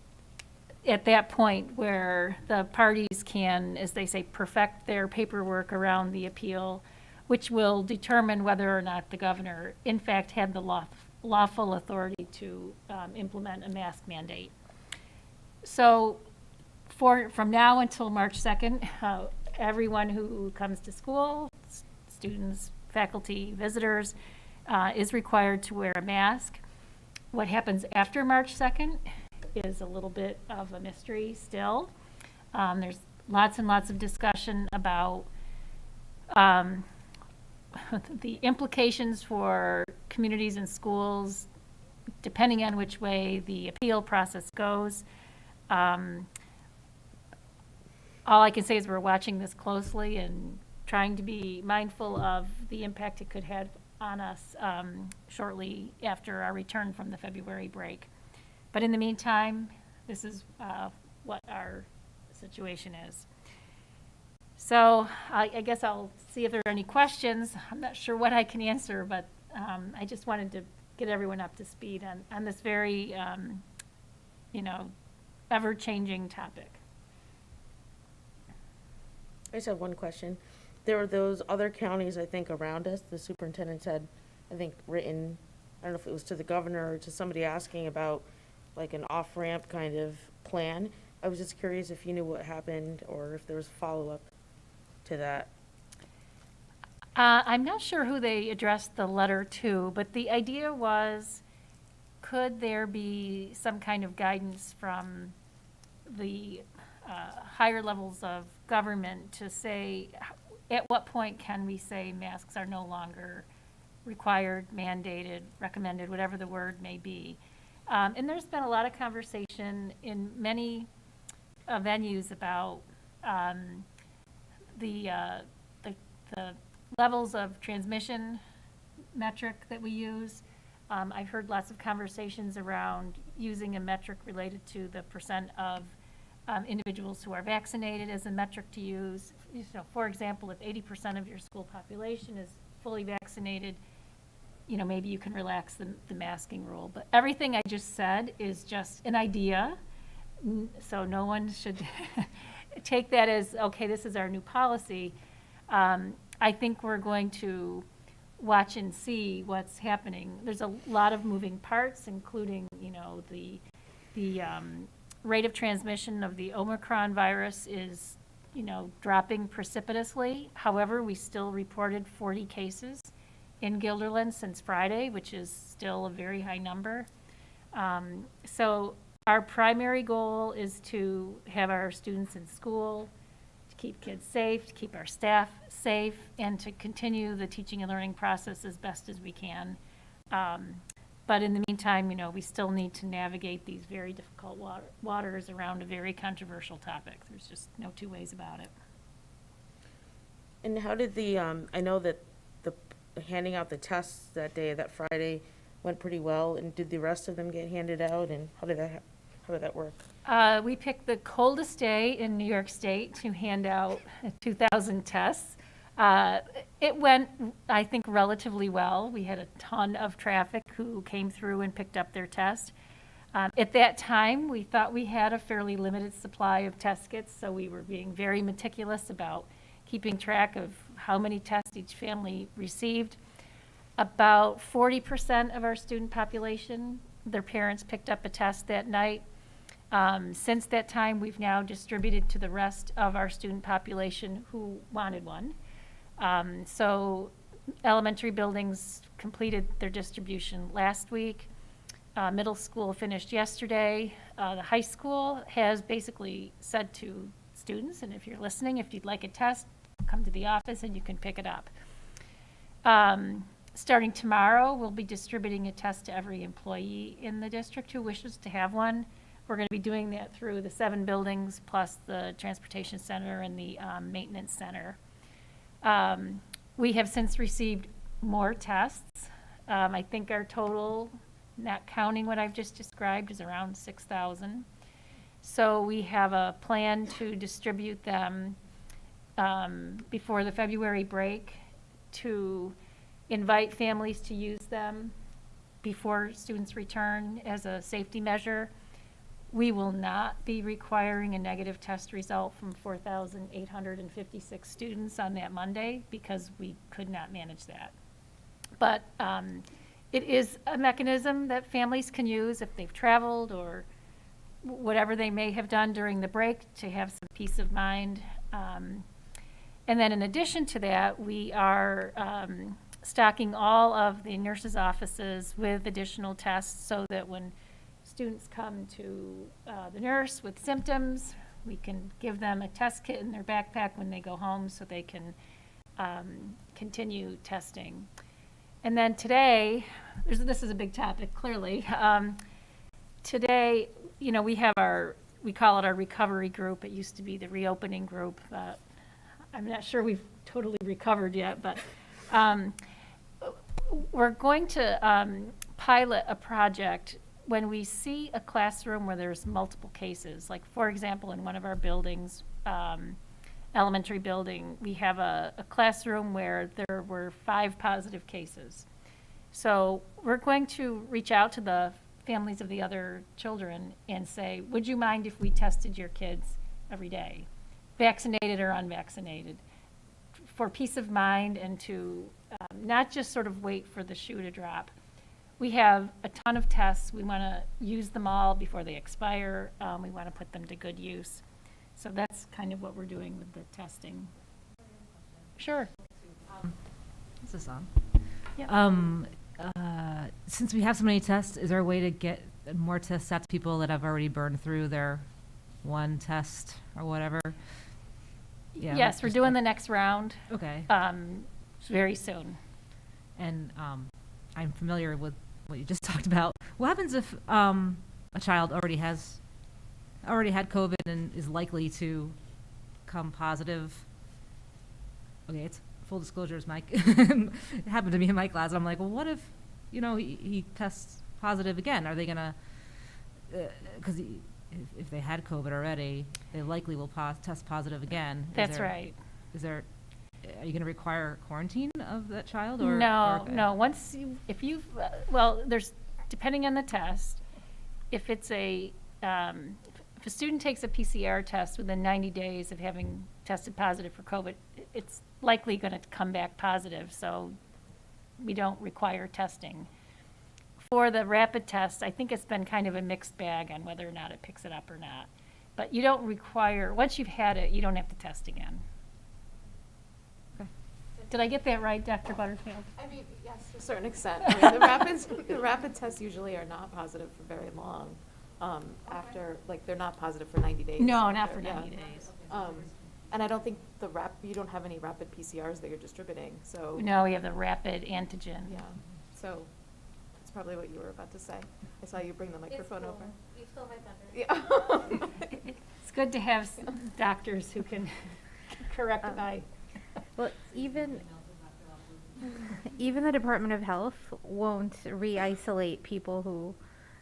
at that point where the parties can, as they say, perfect their paperwork around the appeal, which will determine whether or not the governor, in fact, had the lawful authority to implement a mask mandate. So from now until March 2nd, everyone who comes to school, students, faculty, visitors, is required to wear a mask. What happens after March 2nd is a little bit of a mystery still. There's lots and lots of discussion about the implications for communities and schools, depending on which way the appeal process goes. All I can say is we're watching this closely and trying to be mindful of the impact it could have on us shortly after our return from the February break. But in the meantime, this is what our situation is. So I guess I'll see if there are any questions. I'm not sure what I can answer, but I just wanted to get everyone up to speed on this very, ever-changing topic. I just have one question. There were those other counties, I think, around us, the superintendent had, I think, written, I don't know if it was to the governor or to somebody asking about like an off-ramp kind of plan. I was just curious if you knew what happened or if there was follow-up to that. I'm not sure who they addressed the letter to, but the idea was, could there be some kind of guidance from the higher levels of government to say, at what point can we say masks are no longer required, mandated, recommended, whatever the word may be? And there's been a lot of conversation in many venues about the levels of transmission metric that we use. I've heard lots of conversations around using a metric related to the percent of individuals who are vaccinated as a metric to use. For example, if 80% of your school population is fully vaccinated, maybe you can relax the masking rule. But everything I just said is just an idea, so no one should take that as, okay, this is our new policy. I think we're going to watch and see what's happening. There's a lot of moving parts, including, the rate of transmission of the Omicron virus is, dropping precipitously. However, we still reported 40 cases in Guilderland since Friday, which is still a very high number. So our primary goal is to have our students in school, to keep kids safe, to keep our staff safe, and to continue the teaching and learning process as best as we can. But in the meantime, we still need to navigate these very difficult waters around a very controversial topic. There's just no two ways about it. And how did I know that the handing out the tests that day, that Friday, went pretty well, and did the rest of them get handed out, and how did that work? We picked the coldest day in New York State to hand out 2,000 tests. It went, I think, relatively well. We had a ton of traffic who came through and picked up their test. At that time, we thought we had a fairly limited supply of test kits, so we were being very meticulous about keeping track of how many tests each family received. About 40% of our student population, their parents picked up a test that night. Since that time, we've now distributed to the rest of our student population who wanted one. So elementary buildings completed their distribution last week. Middle school finished yesterday. The high school has basically said to students, and if you're listening, if you'd like a test, come to the office and you can pick it up. Starting tomorrow, we'll be distributing a test to every employee in the district who wishes to have one. We're going to be doing that through the 7 buildings plus the transportation center and the maintenance center. We have since received more tests. I think our total, not counting what I've just described, is around 6,000. So we have a plan to distribute them before the February break, to invite families to use them before students return as a safety measure. We will not be requiring a negative test result from 4,856 students on that Monday because we could not manage that. But it is a mechanism that families can use if they've traveled or whatever they may have done during the break to have some peace of mind. And then in addition to that, we are stocking all of the nurses' offices with additional tests so that when students come to the nurse with symptoms, we can give them a test kit in their backpack when they go home so they can continue testing. And then today, this is a big topic, clearly. Today, we have we call it our recovery group. It used to be the reopening group. I'm not sure we've totally recovered yet, but we're going to pilot a project when we see a classroom where there's multiple cases. Like, for example, in one of our buildings, elementary building, we have a classroom where there were 5 positive cases. So we're going to reach out to the families of the other children and say, would you mind if we tested your kids every day, vaccinated or unvaccinated, for peace of mind and to not just sort of wait for the shoe to drop. We have a ton of tests. We want to use them all before they expire. We want to put them to good use. So that's kind of what we're doing with the testing. Sure. Is this on? Yeah. Since we have so many tests, is there a way to get more tests out to people that have already burned through their one test or whatever? Yeah, Yes, we're just doing like- the next round Okay. very soon. And I'm familiar with what you just talked about. What happens if a child already had COVID and is likely to come positive? Okay, it's full disclosure, is Mike. It happened to me in my class. I'm like, well, what if, he tests positive again? Are they gonna? Because if they had COVID already, they likely will test positive again. That's right. Are you going to require quarantine of that child? Or No. Once there's, depending on the test, if it's if a student takes a PCR test within 90 days of having tested positive for COVID, it's likely going to come back positive, so we don't require testing. For the rapid test, I think it's been kind of a mixed bag on whether or not it picks it up or not. But you don't require, once you've had it, you don't have to test again. Okay. Did I get that right, Dr. Butterfield? I mean, yes, to a certain extent. I mean, the rapid tests usually are not positive for very long. After, they're not positive for 90 days. No, not after, for yeah. 90 days. And I don't think you don't have any rapid PCRs that you're distributing, so. No, we have the rapid antigen. Yeah, so that's probably what you were about to say. I saw you bring the microphone over. You stole my thunder. Yeah. It's good to have doctors who can correct my. Well, even the Department of Health won't re-isolate people who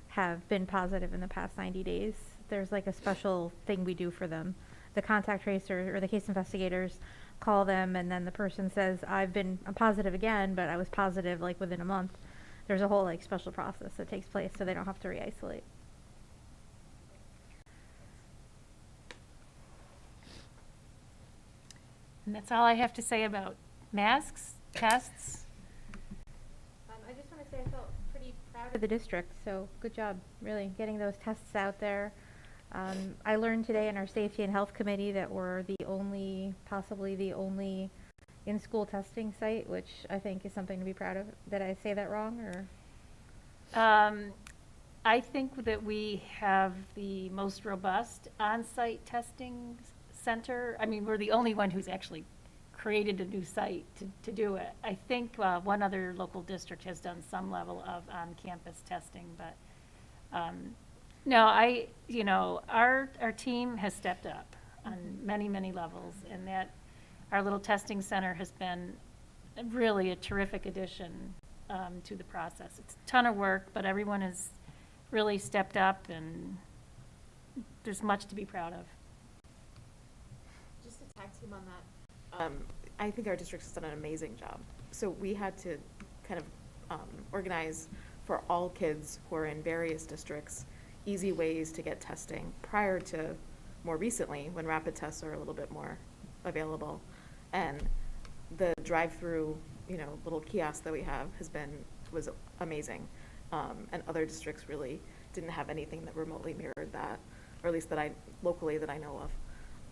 have been positive in the past 90 days. There's like a special thing we do for them. The contact tracers or the case investigators call them, and then the person says, I'm positive again, but I was positive within a month. There's a whole special process that takes place so they don't have to re-isolate. And that's all I have to say about masks, tests. I just want to say I felt pretty proud of the district, so good job, really, getting those tests out there. I learned today in our Safety and Health Committee that we're possibly the only in-school testing site, which I think is something to be proud of. Did I say that wrong, or? I think that we have the most robust on-site testing center. I mean, we're the only one who's actually created a new site to do it. I think one other local district has done some level of on-campus testing, but no, our team has stepped up on many, many levels, and that our little testing center has been really a terrific addition to the process. It's a ton of work, but everyone has really stepped up, and there's much to be proud of. Just to tag team on that, I think our district has done an amazing job. So we had to kind of organize for all kids who are in various districts easy ways to get testing prior to more recently when rapid tests are a little bit more available. And the drive-through, little kiosk that we have was amazing. And other districts really didn't have anything that remotely mirrored that, or at least locally that I know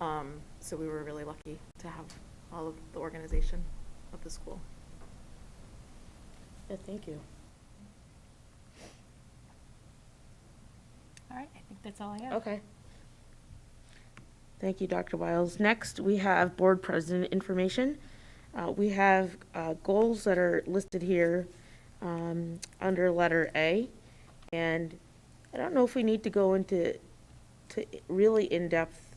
of. So we were really lucky to have all of the organization of the school. Yeah, thank you. All right, I think that's all I have. Okay. Thank you, Dr. Wiles. Next, we have Board President Information. We have goals that are listed here under letter A. And I don't know if we need to go into really in-depth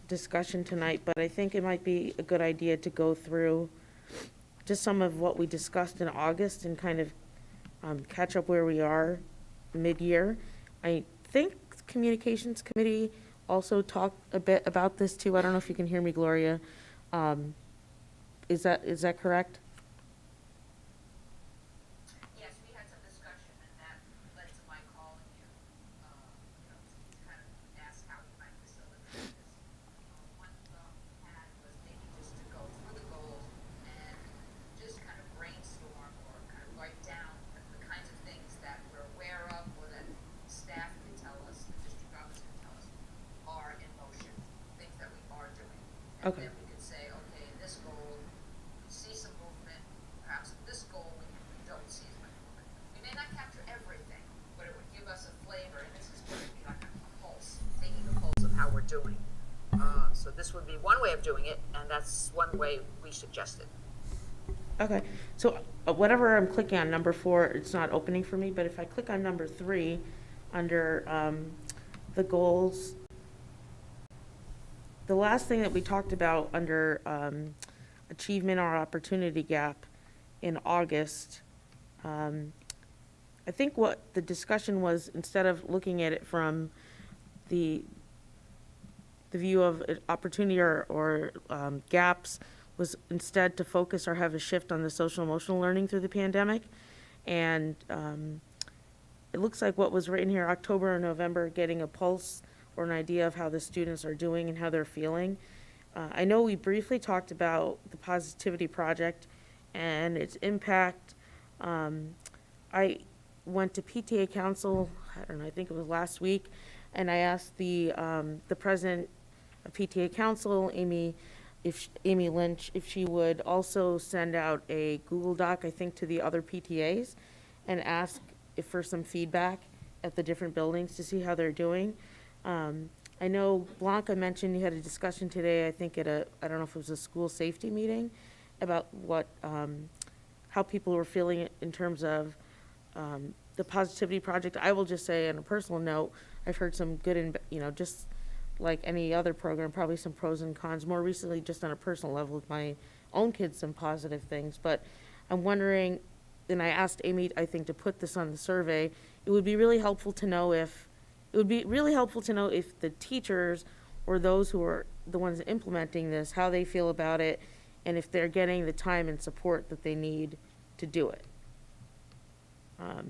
discussion tonight, but I think it might be a good idea to go through just some of what we discussed in August and kind of catch up where we are mid-year. I think Communications Committee also talked a bit about this too. I don't know if you can hear me, Gloria. Is that correct? Yes, we had some discussion, and that led to my calling you, to kind of ask how we might facilitate this. One thought we had was maybe just to go through the goals and just kind of brainstorm or kind of write down the kinds of things that we're aware of or that staff can tell us, the district office can tell us, are in motion, things that we are doing. And Okay. then we could say, okay, in this goal, we see some movement, perhaps in this goal, we don't see as much movement. We may not capture everything, but it would give us a flavor, and this is going to be like a pulse, taking the pulse of how we're doing. So this would be one way of doing it, and that's one way we suggested. Okay, so whatever I'm clicking on, number 4, it's not opening for me, but if I click on number 3, under the goals, the last thing that we talked about under achievement or opportunity gap in August, I think what the discussion was, instead of looking at it from the view of opportunity or gaps, was instead to focus or have a shift on the social emotional learning through the pandemic. And it looks like what was written here, October or November, getting a pulse or an idea of how the students are doing and how they're feeling. I know we briefly talked about the Positivity Project and its impact. I went to PTA Council, I don't know, I think it was last week, and I asked the president of PTA Council, Amy Lynch, if she would also send out a Google Doc, I think, to the other PTAs and ask if for some feedback at the different buildings to see how they're doing. I know Blanca mentioned you had a discussion today, I think at I don't know if it was a school safety meeting, about what, how people were feeling in terms of the Positivity Project. I will just say on a personal note, I've heard some good and, just like any other program, probably some pros and cons. More recently, just on a personal level with my own kids, some positive things. But I'm wondering, and I asked Amy, I think, to put this on the survey, it would be really helpful to know if the teachers or those who are the ones implementing this, how they feel about it, and if they're getting the time and support that they need to do it. I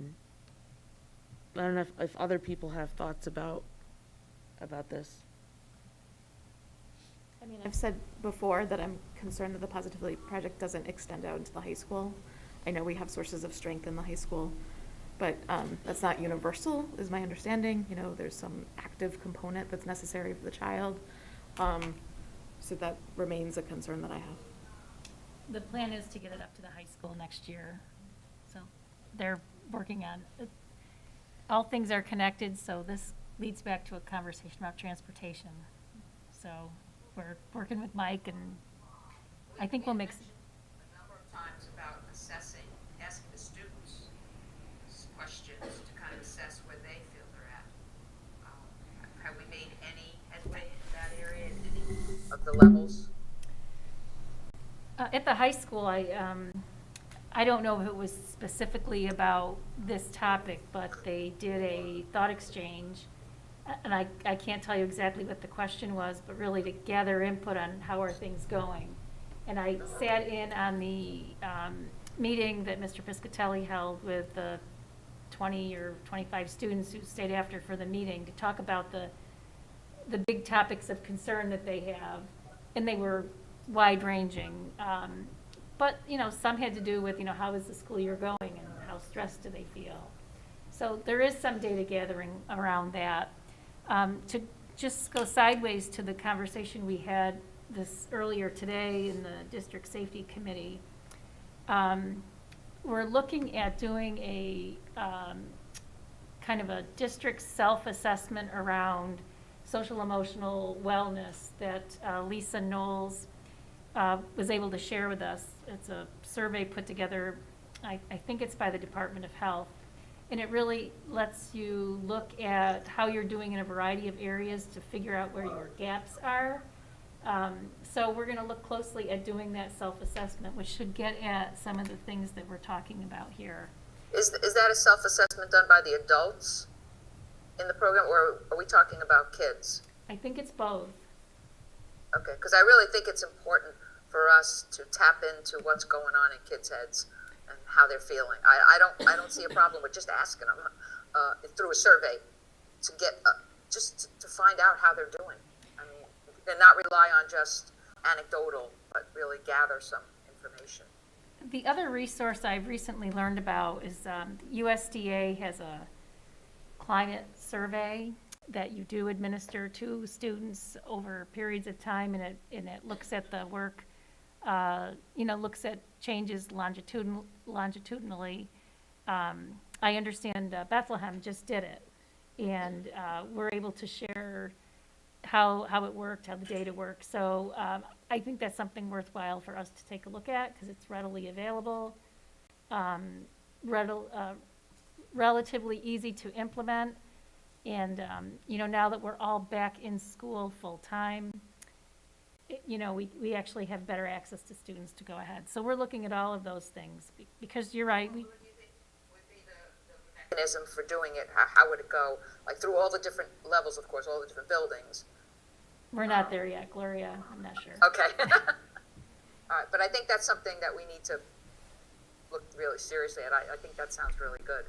don't know if other people have thoughts about this. I mean, I've said before that I'm concerned that the Positivity Project doesn't extend out into the high school. I know we have sources of strength in the high school, but that's not universal, is my understanding. There's some active component that's necessary for the child. So that remains a concern that I have. The plan is to get it up to the high school next year. So they're working on it. All things are connected, so this leads back to a conversation about transportation. So we're working with Mike, and I think we'll mix. A number of times about assessing, asking the students questions to kind of assess where they feel they're at. Have we made any headway in that area, in any of the levels? At the high school, I don't know if it was specifically about this topic, but they did a thought exchange. And I can't tell you exactly what the question was, but really to gather input on how are things going. And I sat in on the meeting that Mr. Piscatelli held with the 20 or 25 students who stayed after for the meeting to talk about the big topics of concern that they have. And they were wide-ranging. But, some had to do with, how is the school year going and how stressed do they feel. So there is some data gathering around that. To just go sideways to the conversation we had this earlier today in the District Safety Committee, we're looking at doing a, kind of a district self-assessment around social emotional wellness that Lisa Knowles was able to share with us. It's a survey put together, I think it's by the Department of Health. And it really lets you look at how you're doing in a variety of areas to figure out where your gaps are. So we're going to look closely at doing that self-assessment, which should get at some of the things that we're talking about here. Is that a self-assessment done by the adults in the program, or are we talking about kids? I think it's both. Okay, because I really think it's important for us to tap into what's going on in kids' heads and how they're feeling. I don't see a problem with just asking them through a survey to get just to find out how they're doing. I mean, and not rely on just anecdotal, but really gather some information. The other resource I've recently learned about is USDA has a climate survey that you do administer to students over periods of time, and it looks at the work, looks at changes longitudinally. I understand Bethlehem just did it, and we're able to share how it worked, how the data worked. So I think that's something worthwhile for us to take a look at because it's readily available, relatively easy to implement. And, now that we're all back in school full-time, we actually have better access to students to go ahead. So we're looking at all of those things because you're right. What do you think would be the mechanism for doing it? How would it go? Like through all the different levels, of course, all the different buildings. We're not there yet, Gloria. I'm not sure. Okay. All right, but I think that's something that we need to look really seriously at. I think that sounds really good.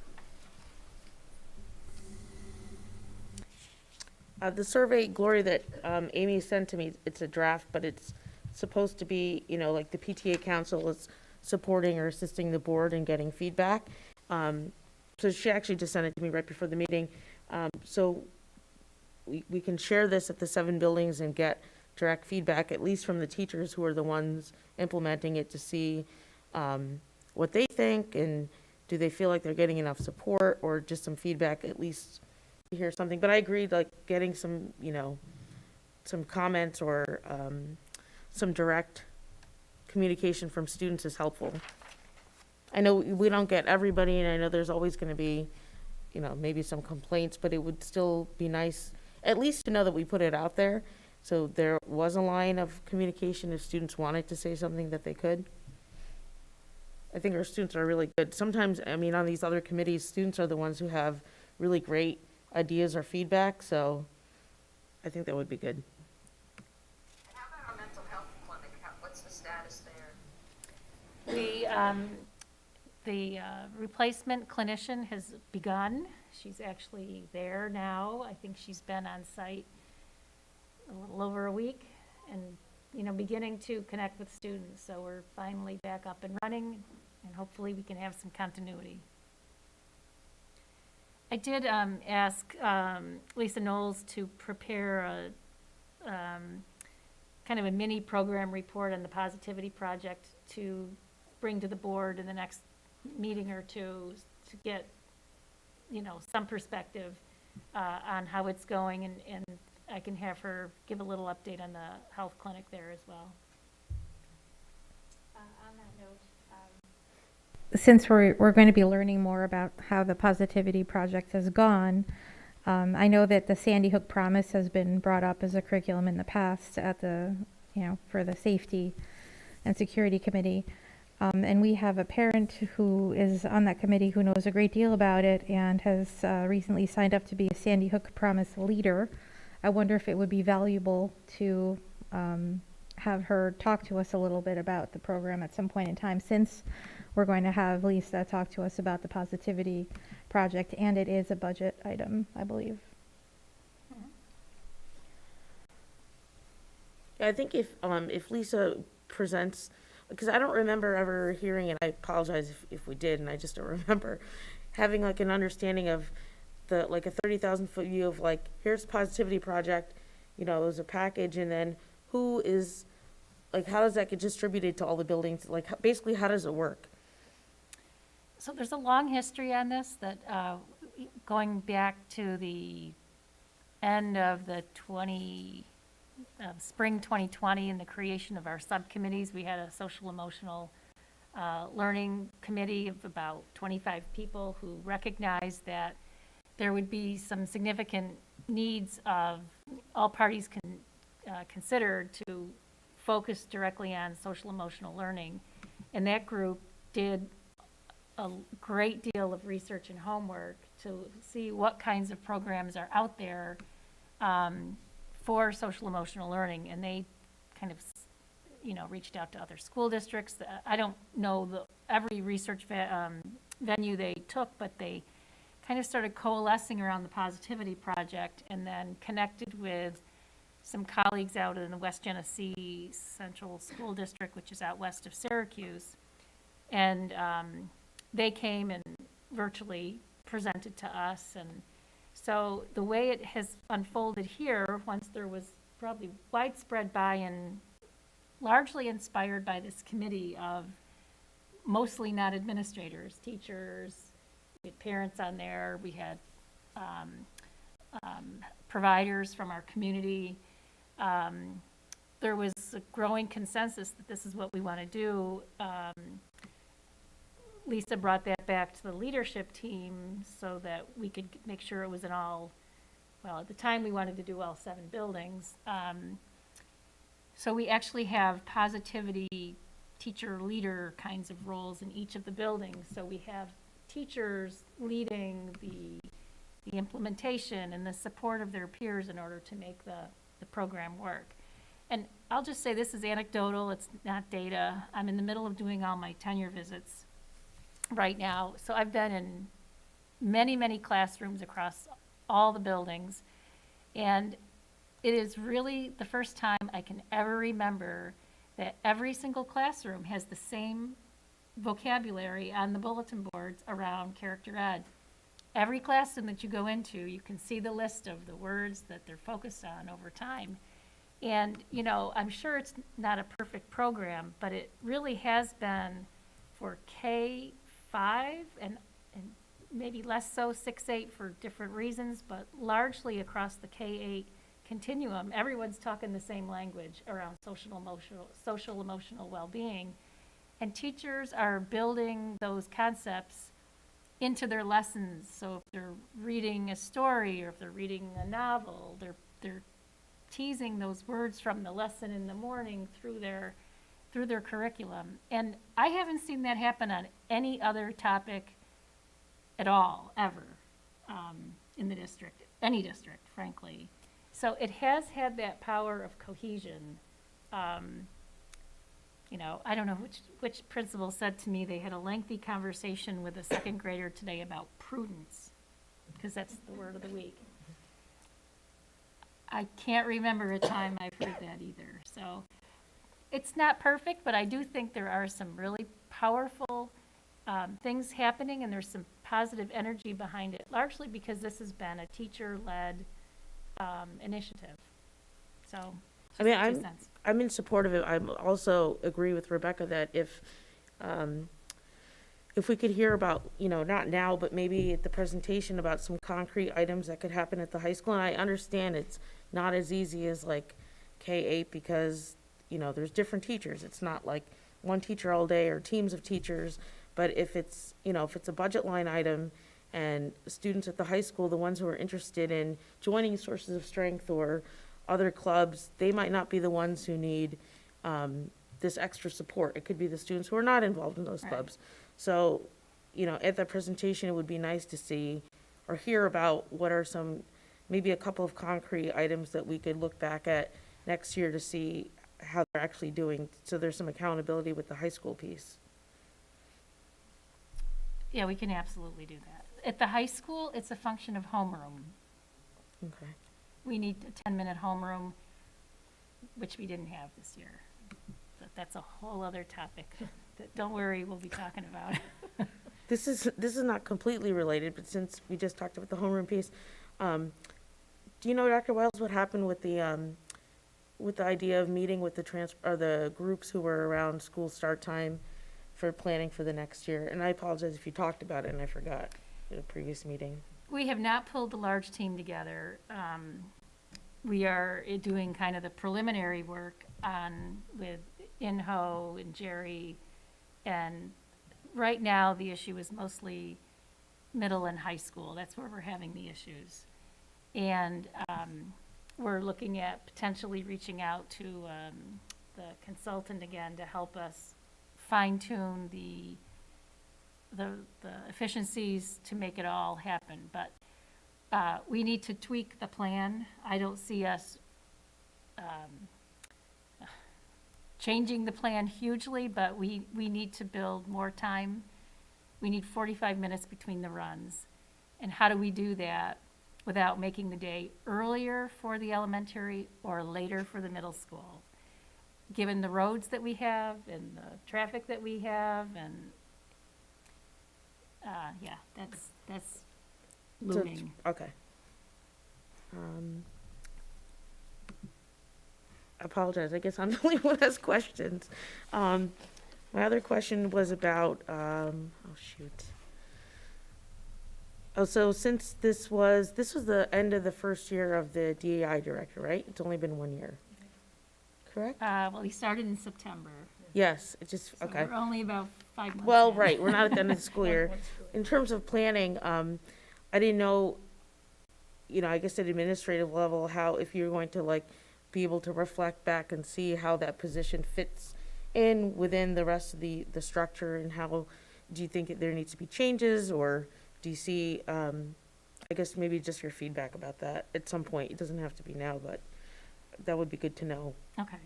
The survey, Gloria, that Amy sent to me, it's a draft, but it's supposed to be, like the PTA council is supporting or assisting the board in getting feedback. So she actually just sent it to me right before the meeting. So we can share this at the 7 buildings and get direct feedback, at least from the teachers who are the ones implementing it, to see what they think and do they feel like they're getting enough support, or just some feedback, at least to hear something. But I agree, like getting some, some comments or some direct communication from students is helpful. I know we don't get everybody, and I know there's always going to be, maybe some complaints, but it would still be nice at least to know that we put it out there. So there was a line of communication if students wanted to say something that they could. I think our students are really good. Sometimes, on these other committees, students are the ones who have really great ideas or feedback, so I think that would be good. And how about our mental health clinic? What's the status there? The replacement clinician has begun. She's actually there now. I think she's been on site a little over a week and, beginning to connect with students. So we're finally back up and running, and hopefully we can have some continuity. I did ask Lisa Knowles to prepare kind of a mini program report on the Positivity Project to bring to the board in the next meeting or two to get, some perspective on how it's going, and I can have her give a little update on the health clinic there as well. On that note, since we're going to be learning more about how the Positivity Project has gone, I know that the Sandy Hook Promise has been brought up as a curriculum in the past at the, for the Safety and Security Committee. And we have a parent who is on that committee who knows a great deal about it and has recently signed up to be a Sandy Hook Promise leader. I wonder if it would be valuable to have her talk to us a little bit about the program at some point in time, since we're going to have Lisa talk to us about the Positivity Project, and it is a budget item, I believe. Yeah, I think if Lisa presents, because I don't remember ever hearing, and I apologize if we did, and I just don't remember, having like an understanding of the, like a 30,000-foot view of like, here's the Positivity Project, it was a package, and then who is, like, how does that get distributed to all the buildings? Like, basically, how does it work? So there's a long history on this that, going back to the end of the spring 2020 and the creation of our subcommittees. We had a social emotional learning committee of about 25 people who recognized that there would be some significant needs of all parties considered to focus directly on social emotional learning. And that group did a great deal of research and homework to see what kinds of programs are out there for social emotional learning. And they kind of, reached out to other school districts. I don't know every research venue they took, but they kind of started coalescing around the Positivity Project and then connected with some colleagues out in the West Genesee Central School District, which is out west of Syracuse. And they came and virtually presented to us. And so the way it has unfolded here, once there was probably widespread buy-in, largely inspired by this committee of mostly not administrators, teachers, we had parents on there, we had providers from our community. There was a growing consensus that this is what we want to do. Lisa brought that back to the leadership team so that we could make sure it was in all, well, at the time we wanted to do all 7 buildings. So we actually have positivity teacher leader kinds of roles in each of the buildings. So we have teachers leading the implementation and the support of their peers in order to make the program work. And I'll just say this is anecdotal, it's not data. I'm in the middle of doing all my tenure visits right now. So I've been in many, many classrooms across all the buildings. And it is really the first time I can ever remember that every single classroom has the same vocabulary on the bulletin boards around character ed. Every classroom that you go into, you can see the list of the words that they're focused on over time. And, I'm sure it's not a perfect program, but it really has been for K-5 and maybe less so 6-8 for different reasons, but largely across the K-8 continuum, everyone's talking the same language around social emotional well-being. And teachers are building those concepts into their lessons. So if they're reading a story or if they're reading a novel, they're teasing those words from the lesson in the morning through their curriculum. And I haven't seen that happen on any other topic at all, ever, in the district, any district, frankly. So it has had that power of cohesion. I don't know which principal said to me they had a lengthy conversation with a second grader today about prudence, because that's the word of the week. I can't remember a time I've heard that either. So it's not perfect, but I do think there are some really powerful things happening, and there's some positive energy behind it, largely because this has been a teacher-led initiative. So, I mean, I'm in support of it. I also agree with Rebecca that if we could hear about, not now, but maybe at the presentation about some concrete items that could happen at the high school. And I understand it's not as easy as like K-8 because, there's different teachers. It's not like one teacher all day or teams of teachers. But if it's a budget line item and students at the high school, the ones who are interested in joining Sources of Strength or other clubs, they might not be the ones who need this extra support. It could be the students who are not involved in those clubs. So, at that presentation, it would be nice to see or hear about what are maybe a couple of concrete items that we could look back at next year to see how they're actually doing. So there's some accountability with the high school piece. Yeah, we can absolutely do that. At the high school, it's a function of homeroom. Okay. We need a 10-minute homeroom, which we didn't have this year. But that's a whole other topic that, don't worry, we'll be talking about. This is not completely related, but since we just talked about the homeroom piece, do you know, Dr. Wiles, what happened with the idea of meeting with the groups who were around school start time for planning for the next year? And I apologize if you talked about it and I forgot in a previous meeting. We have not pulled a large team together. We are doing kind of the preliminary work with Inho and Jerry. And right now, the issue is mostly middle and high school. That's where we're having the issues. And we're looking at potentially reaching out to the consultant again to help us fine-tune the efficiencies to make it all happen. But we need to tweak the plan. I don't see us changing the plan hugely, but we need to build more time. We need 45 minutes between the runs. And how do we do that without making the day earlier for the elementary or later for the middle school? Given the roads that we have and the traffic that we have, and yeah, that's So it's- looming. Okay. I apologize. I guess I'm the only one who has questions. My other question was about, oh shoot. Oh, so since this was the end of the first year of the DEI director, right? It's only been 1 year. Correct? Well, we started in September. Yes, it just, So okay. we're only about 5 months Well, in. right, we're not at the end of the school year. In terms of planning, I didn't know, I guess at administrative level, how, if you're going to like be able to reflect back and see how that position fits in within the rest of the structure, and how, do you think there needs to be changes, or do you see, I guess maybe just your feedback about that at some point. It doesn't have to be now, but that would be good to know. Okay.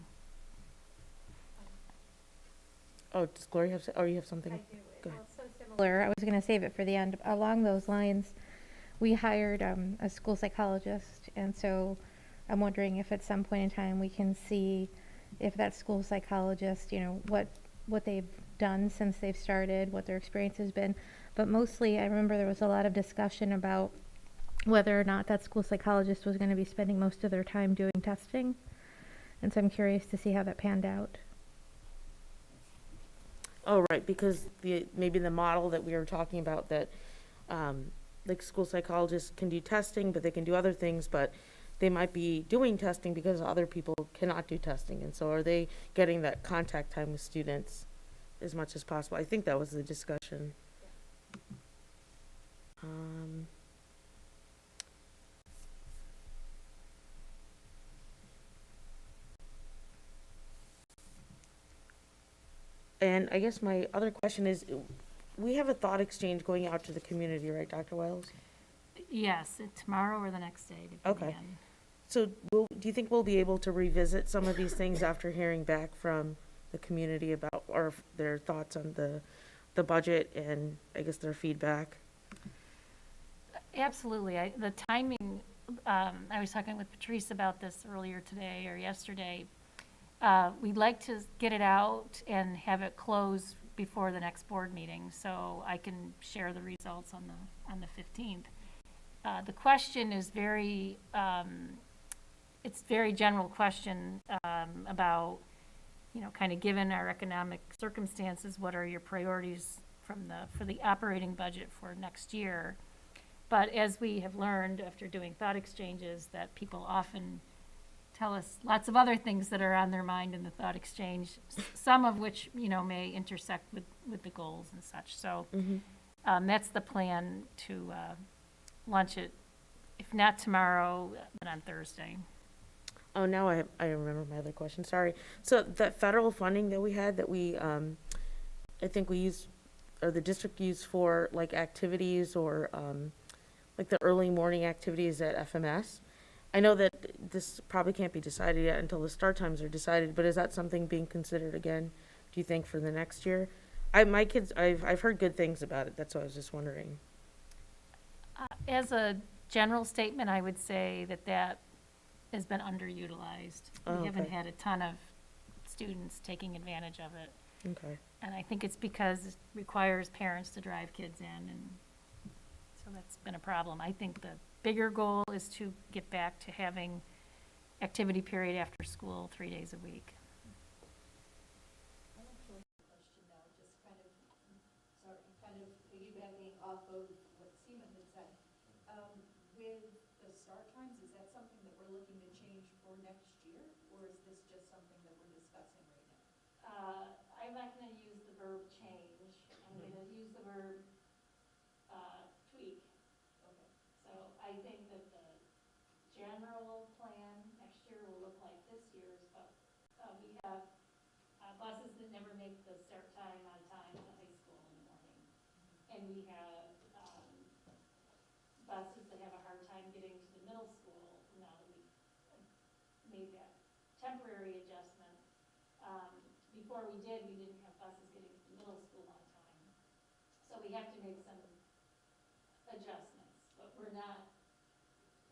Oh, does Gloria have, you have something? Go ahead. Similar, I was going to save it for the end. Along those lines, we hired a school psychologist, and so I'm wondering if at some point in time we can see if that school psychologist, what they've done since they've started, what their experience has been. But mostly, I remember there was a lot of discussion about whether or not that school psychologist was going to be spending most of their time doing testing. And so I'm curious to see how that panned out. Oh, right, because maybe the model that we were talking about, that like school psychologists can do testing, but they can do other things, but they might be doing testing because other people cannot do testing. And so are they getting that contact time with students as much as possible? I think that was the discussion. And I guess my other question is, we have a thought exchange going out to the community, right, Dr. Wiles? Yes, tomorrow or the next day. Okay. depending on- So do you think we'll be able to revisit some of these things after hearing back from the community about, or their thoughts on the budget and I guess their feedback? Absolutely. The timing, I was talking with Patrice about this earlier today or yesterday. We'd like to get it out and have it close before the next board meeting, so I can share the results on the 15th. The question is it's very general question about, kind of given our economic circumstances, what are your priorities for the operating budget for next year? But as we have learned after doing thought exchanges, that people often tell us lots of other things that are on their mind in the thought exchange, some of which, may intersect with the goals and such. So that's the plan, to launch it, if not tomorrow, then on Thursday. Oh, now I remember my other question, sorry. So that federal funding that we had, that we, I think we used, or the district used for like activities, or like the early morning activities at FMS. I know that this probably can't be decided yet until the start times are decided, but is that something being considered again, do you think, for the next year? My kids, I've heard good things about it, that's why I was just wondering. As a general statement, I would say that has been underutilized. Oh, We haven't okay. had a ton of students taking advantage of it. Okay. And I think it's because it requires parents to drive kids in, and so that's been a problem. I think the bigger goal is to get back to having activity period after school 3 days a week. I have a question now, just kind of that never make the start time on time at the high school in the morning. And we have, buses that have a hard time getting to the middle school now that we made that temporary adjustment. Before we didn't have buses getting to the middle school on time. So we have to make some adjustments, but we're not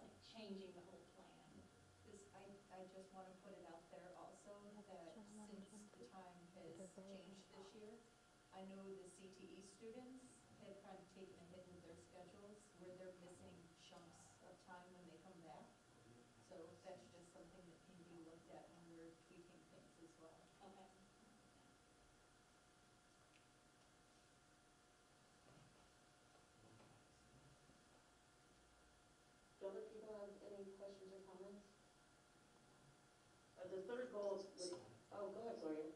like changing the whole plan. I just want to put it out there also that since the time has changed this year, I know the CTE students have kind of taken a hit with their schedules where they're missing chunks of time when they come back. So that's just something that can be looked at when we're tweaking things as well. Okay. Do other people have any questions or comments? The third goal is, oh, go ahead, Gloria.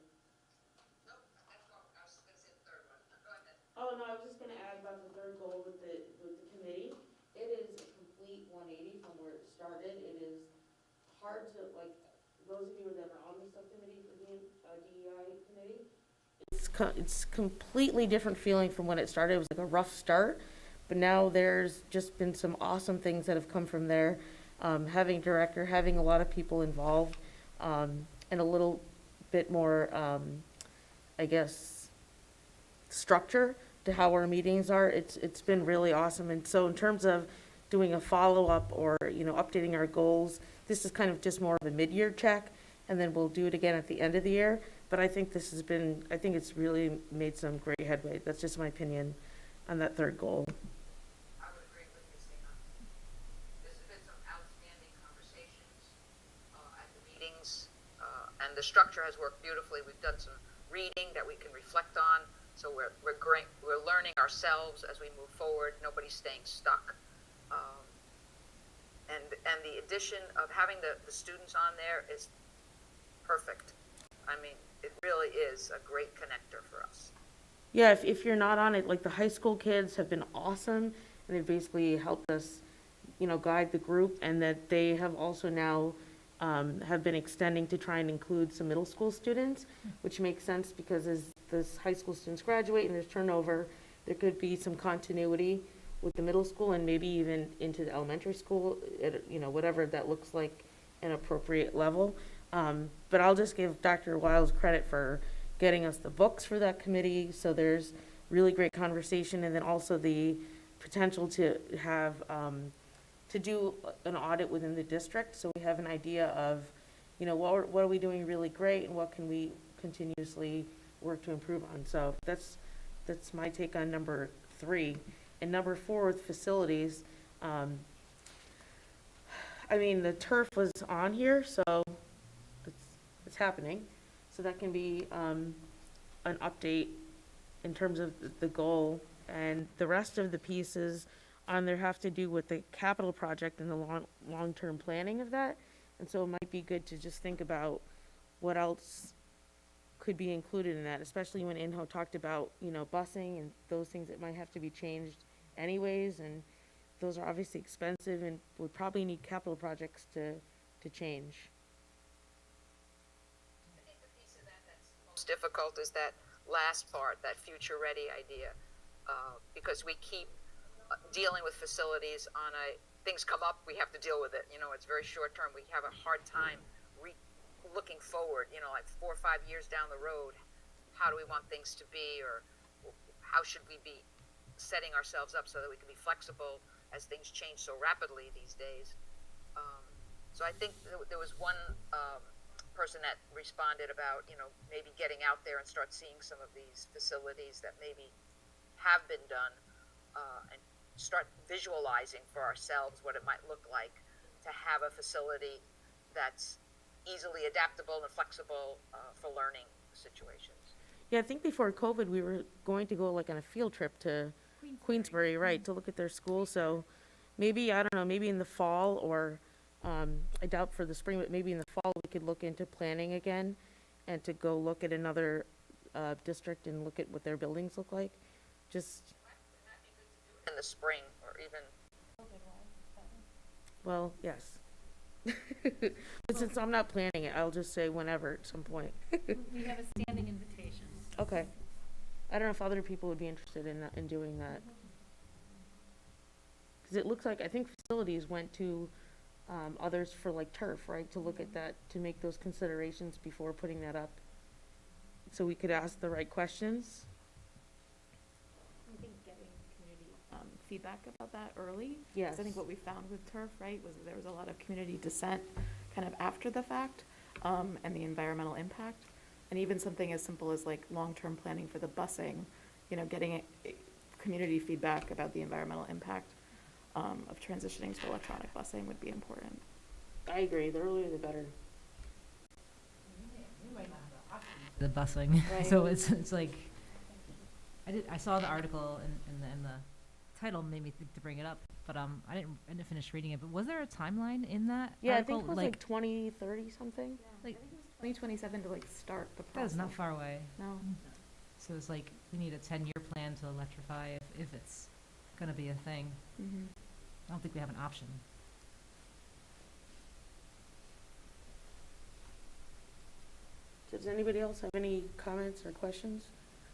Nope, that's all, I was gonna say the third one, go ahead. Oh, no, I was just gonna add about the third goal with the committee. It is a complete 180 from where it started. It is hard to, like, those of you that are on the subcommittee for the DEI committee, it's completely different feeling from when it started. It was like a rough start, but now there's just been some awesome things that have come from there. Having director, having a lot of people involved, and a little bit more, I guess, structure to how our meetings are. It's been really awesome. And so in terms of doing a follow-up or, updating our goals, this is kind of just more of a mid-year check, and then we'll do it again at the end of the year. But I think I think it's really made some great headway. That's just my opinion on that third goal. I would agree with you, Sina. There's been some outstanding conversations at the meetings, and the structure has worked beautifully. We've done some reading that we can reflect on, so we're great. We're learning ourselves as we move forward. Nobody's staying stuck. And the addition of having the students on there is perfect. I mean, it really is a great connector for us. Yeah, if you're not on it, like the high school kids have been awesome, and they've basically helped us, guide the group, and that they have also now have been extending to try and include some middle school students, which makes sense because as this high school students graduate and there's turnover, there could be some continuity with the middle school and maybe even into the elementary school, at, whatever that looks like an appropriate level. But I'll just give Dr. Wiles credit for getting us the books for that committee. So there's really great conversation, and then also the potential to have, to do an audit within the district. So we have an idea of, what are we doing really great and what can we continuously work to improve on. So that's my take on number 3. And number 4 with facilities, the turf was on here, so it's happening. So that can be an update in terms of the goal. And the rest of the pieces on there have to do with the capital project and the long-term planning of that. And so it might be good to just think about what else could be included in that, especially when Inho talked about, busing and those things that might have to be changed anyways. And those are obviously expensive and would probably need capital projects to change. I think the piece of that that's most difficult is that last part, that future-ready idea, because we keep dealing with facilities on things come up, we have to deal with it. It's very short-term. We have a hard time looking forward, like 4 or 5 years down the road. How do we want things to be, or how should we be setting ourselves up so that we can be flexible as things change so rapidly these days? So I think there was one person that responded about, maybe getting out there and start seeing some of these facilities that maybe have been done, and start visualizing for ourselves what it might look like to have a facility that's easily adaptable and flexible for learning situations. Yeah, I think before COVID, we were going to go like on a field trip to Queensbury, right, to look at their school. So maybe, I don't know, maybe in the fall or, I doubt for the spring, but maybe in the fall, we could look into planning again and to go look at another district and look at what their buildings look like. Just, Wouldn't that be good to do in the spring or even? well, yes. But since I'm not planning it, I'll just say whenever at some point. We have a standing invitation. Okay. I don't know if other people would be interested in doing that. Because it looks like, I think facilities went to others for like turf, right? To look at that, to make those considerations before putting that up. So we could ask the right questions. I think getting community feedback about that early. Yes. 'Cause I think what we found with turf, right, was there was a lot of community dissent kind of after the fact, and the environmental impact. And even something as simple as like long-term planning for the busing, you know, getting community feedback about the environmental impact of transitioning to electronic busing would be important. I agree. The earlier the better. The busing. Right. So it's like, I saw the article and the title made me think to bring it up, but I didn't finish reading it. But was there a timeline in that Yeah, I article? think it was like 2030 something. Like, 2027 to like start the that process. is not far away. No. So it's like, we need a 10-year plan to electrify if it's gonna be a thing. Mhm. I don't think we have an option. Does anybody else have any comments or questions?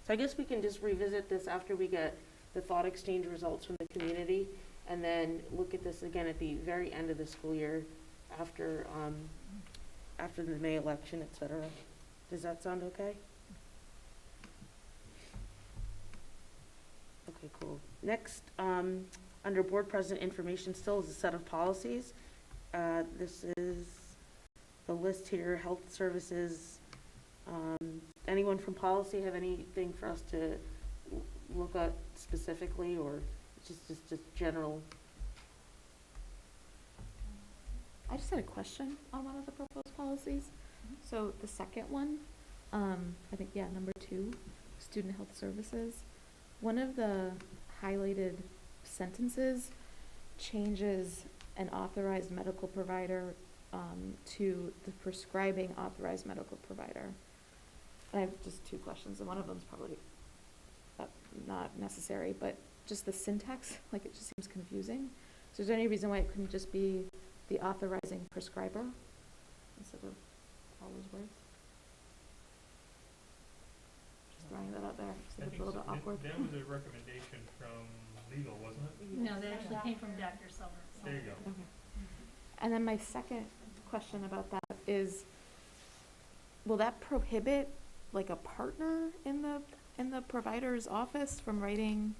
So I guess we can just revisit this after we get the thought exchange results from the community, and then look at this again at the very end of the school year, after the May election, et cetera. Does that sound okay? Okay, cool. Next, under Board President Information still is a set of policies. This is the list here, health services. Anyone from policy have anything for us to look at specifically, or just general? I just had a question on one of the proposed policies. So the second one, I think, yeah, number 2, student health services. One of the highlighted sentences changes an authorized medical provider to the prescribing authorized medical provider. I have just 2 questions, and one of them's probably not necessary, but just the syntax, like, it just seems confusing. So is there any reason why it couldn't just be the authorizing prescriber instead of all those words? Just throwing that out there, just think it's a little bit awkward. That was a recommendation from legal, wasn't it? No, that actually came from Dr. Silver. There you go. Okay. And then my second question about that is, will that prohibit like a partner in the provider's office from writing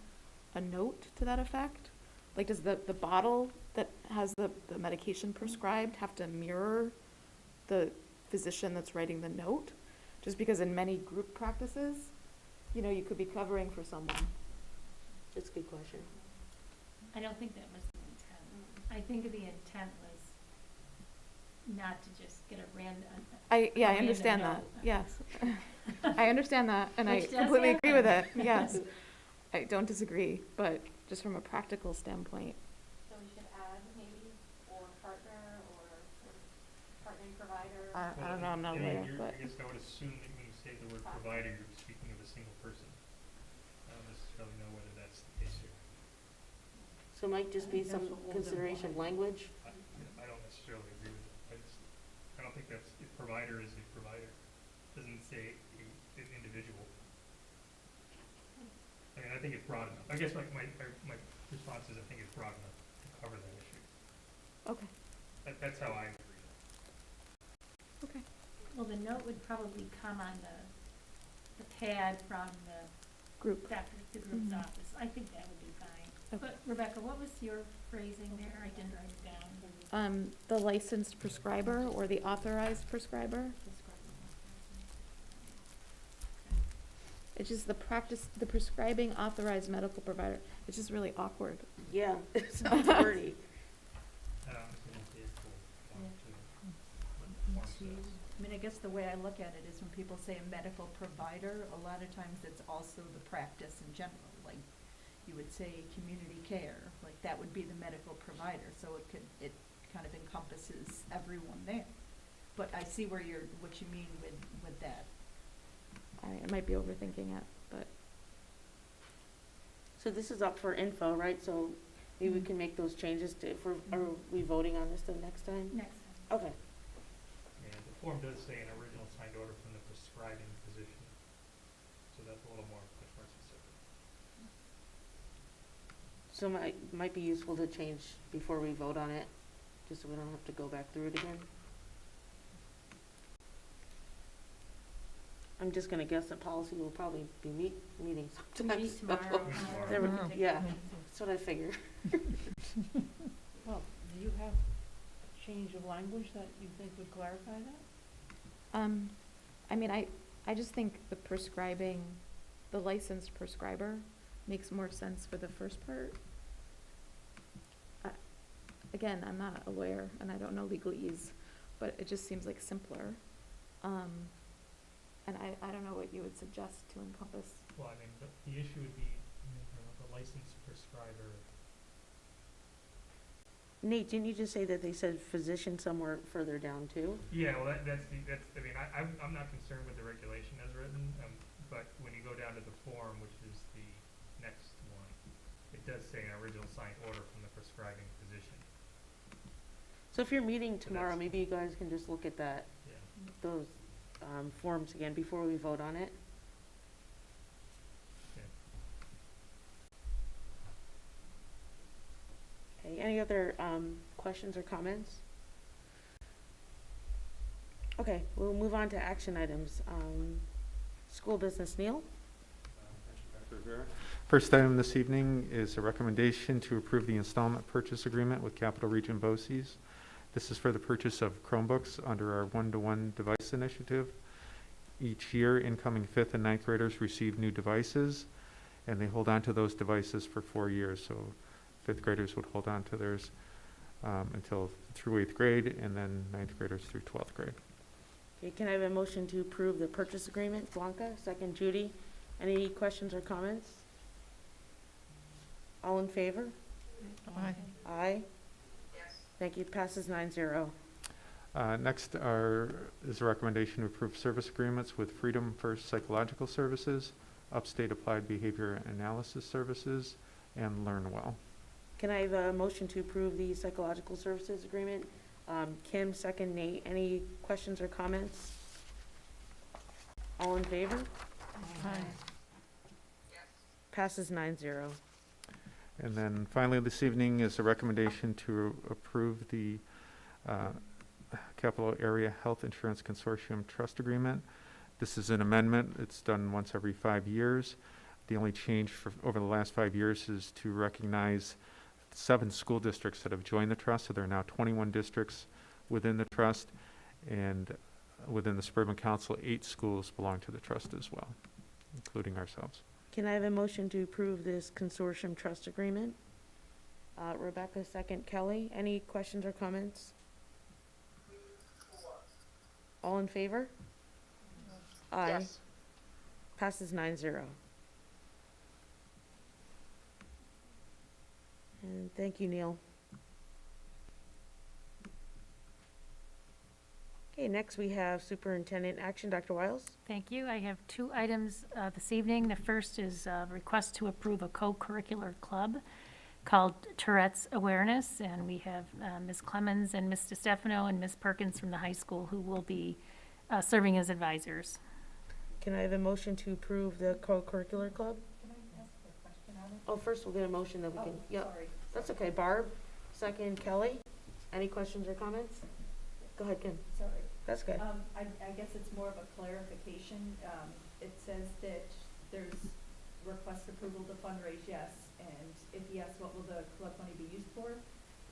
a note to that effect? Like, does the bottle that has the medication prescribed have to mirror the physician that's writing the note? Just because in many group practices, you know, you could be covering for someone. That's a good question. I don't think that was the intent. I think the intent was not to just get a random. I random understand that, note. yes. I understand that, and I Which does completely agree with it, happen. yes. I don't disagree, but just from a practical standpoint. So we should add maybe, or partner, or partnering provider. I don't know, I'm not a Well, lawyer, but. I guess I would assume that when you say the word provider, you're speaking of a single person. I don't necessarily know whether that's the case here. So it might just be some consideration of language. I don't necessarily agree with it. I don't think that's, if provider is a provider. It doesn't say an individual. I mean, I think it's broad enough. I guess my response is I think it's broad enough to cover that issue. Okay, That's how I agree. okay. Well, the note would probably come on the pad from the Group. the group's Mhm. office. I think that would be fine. Okay. But Rebecca, what was your phrasing there? I didn't write it down. The licensed prescriber or the authorized prescriber. It's just the prescribing authorized medical provider. It's just really awkward. Yeah, it sounds wordy. It's an vehicle, Let's see. I mean, I guess the way I look at it is when people say a medical provider, a lot of times it's also the practice in general. Like, you would say community care, like that would be the medical provider, so it kind of encompasses everyone there. But I see what you mean with that. I might be overthinking it, but. So this is up for info, right? So maybe we can make those changes to, are we voting on this the next time? Next time. Okay. And the form does say an original signed order from the prescribing physician. So that's a little more, much more specific. So might be useful to change before we vote on it, just so we don't have to go back through it again. I'm just gonna guess that policy will probably be meeting sometime. Meet so- tomorrow. There we- Tomorrow. Yeah, that's what I figured. Well, do you have a change of language that you think would clarify that? I mean, I just think the licensed prescriber makes more sense for the first part. Again, I'm not a lawyer and I don't know legalese, but it just seems like simpler. And I don't know what you would suggest to encompass. Well, I mean, the issue would be, the licensed prescriber. Nate, didn't you just say that they said physician somewhere further down too? Yeah, well, that's, I mean, I'm not concerned with the regulation as written, but when you go down to the form, which is the next one, it does say an original signed order from the prescribing physician. So if you're meeting tomorrow, that's- maybe you guys can just look at Yeah. those forms again before we vote on it. Okay, any other questions or comments? Okay, we'll move on to action items. School business, Neil? First item this evening is a recommendation to approve the installment purchase agreement with Capital Region Boces. This is for the purchase of Chromebooks under our one-to-one device initiative. Each year, incoming 5th and 9th graders receive new devices, and they hold on to those devices for 4 years. So 5th graders would hold on to theirs until through 8th grade, and then 9th graders through 12th grade. Okay, can I have a motion to approve the purchase agreement? Blanca, second Judy. Any questions or comments? All in favor? Aye. Aye. Yes. Thank you. Passes 9-0. Next is a recommendation to approve service agreements with Freedom First Psychological Services, Upstate Applied Behavior Analysis Services, and LearnWell. Can I have a motion to approve the psychological services agreement? Kim, second Nate. Any questions or comments? All in favor? Aye. Passes 9-0. And then finally this evening is a recommendation to approve the Capital Area Health Insurance Consortium Trust Agreement. This is an amendment. It's done once every 5 years. The only change over the last 5 years is to recognize 7 school districts that have joined the trust. So there are now 21 districts within the trust, and within the Suburban Council, 8 schools belong to the trust as well, including ourselves. Can I have a motion to approve this consortium trust agreement? Rebecca, second Kelly. Any questions or comments? All in favor? Aye. Yes. Passes 9-0. And thank you, Neil. Okay, next we have Superintendent Action, Dr. Wiles. Thank you. I have 2 items this evening. The first is a request to approve a co-curricular club called Tourette's Awareness, and we have Ms. Clemens and Ms. DeStefano and Ms. Perkins from the high school who will be serving as advisors. Can I have a motion to approve the co-curricular club? Can I ask a question on it? Oh, first we'll get a motion that we can, Oh, yep, sorry. that's okay. Barb, second Kelly. Any questions or comments? Go ahead, Kim. Sorry. That's good. I guess it's more of a clarification. It says that there's request approval to fundraise, yes, and if yes, what will the club money be used for?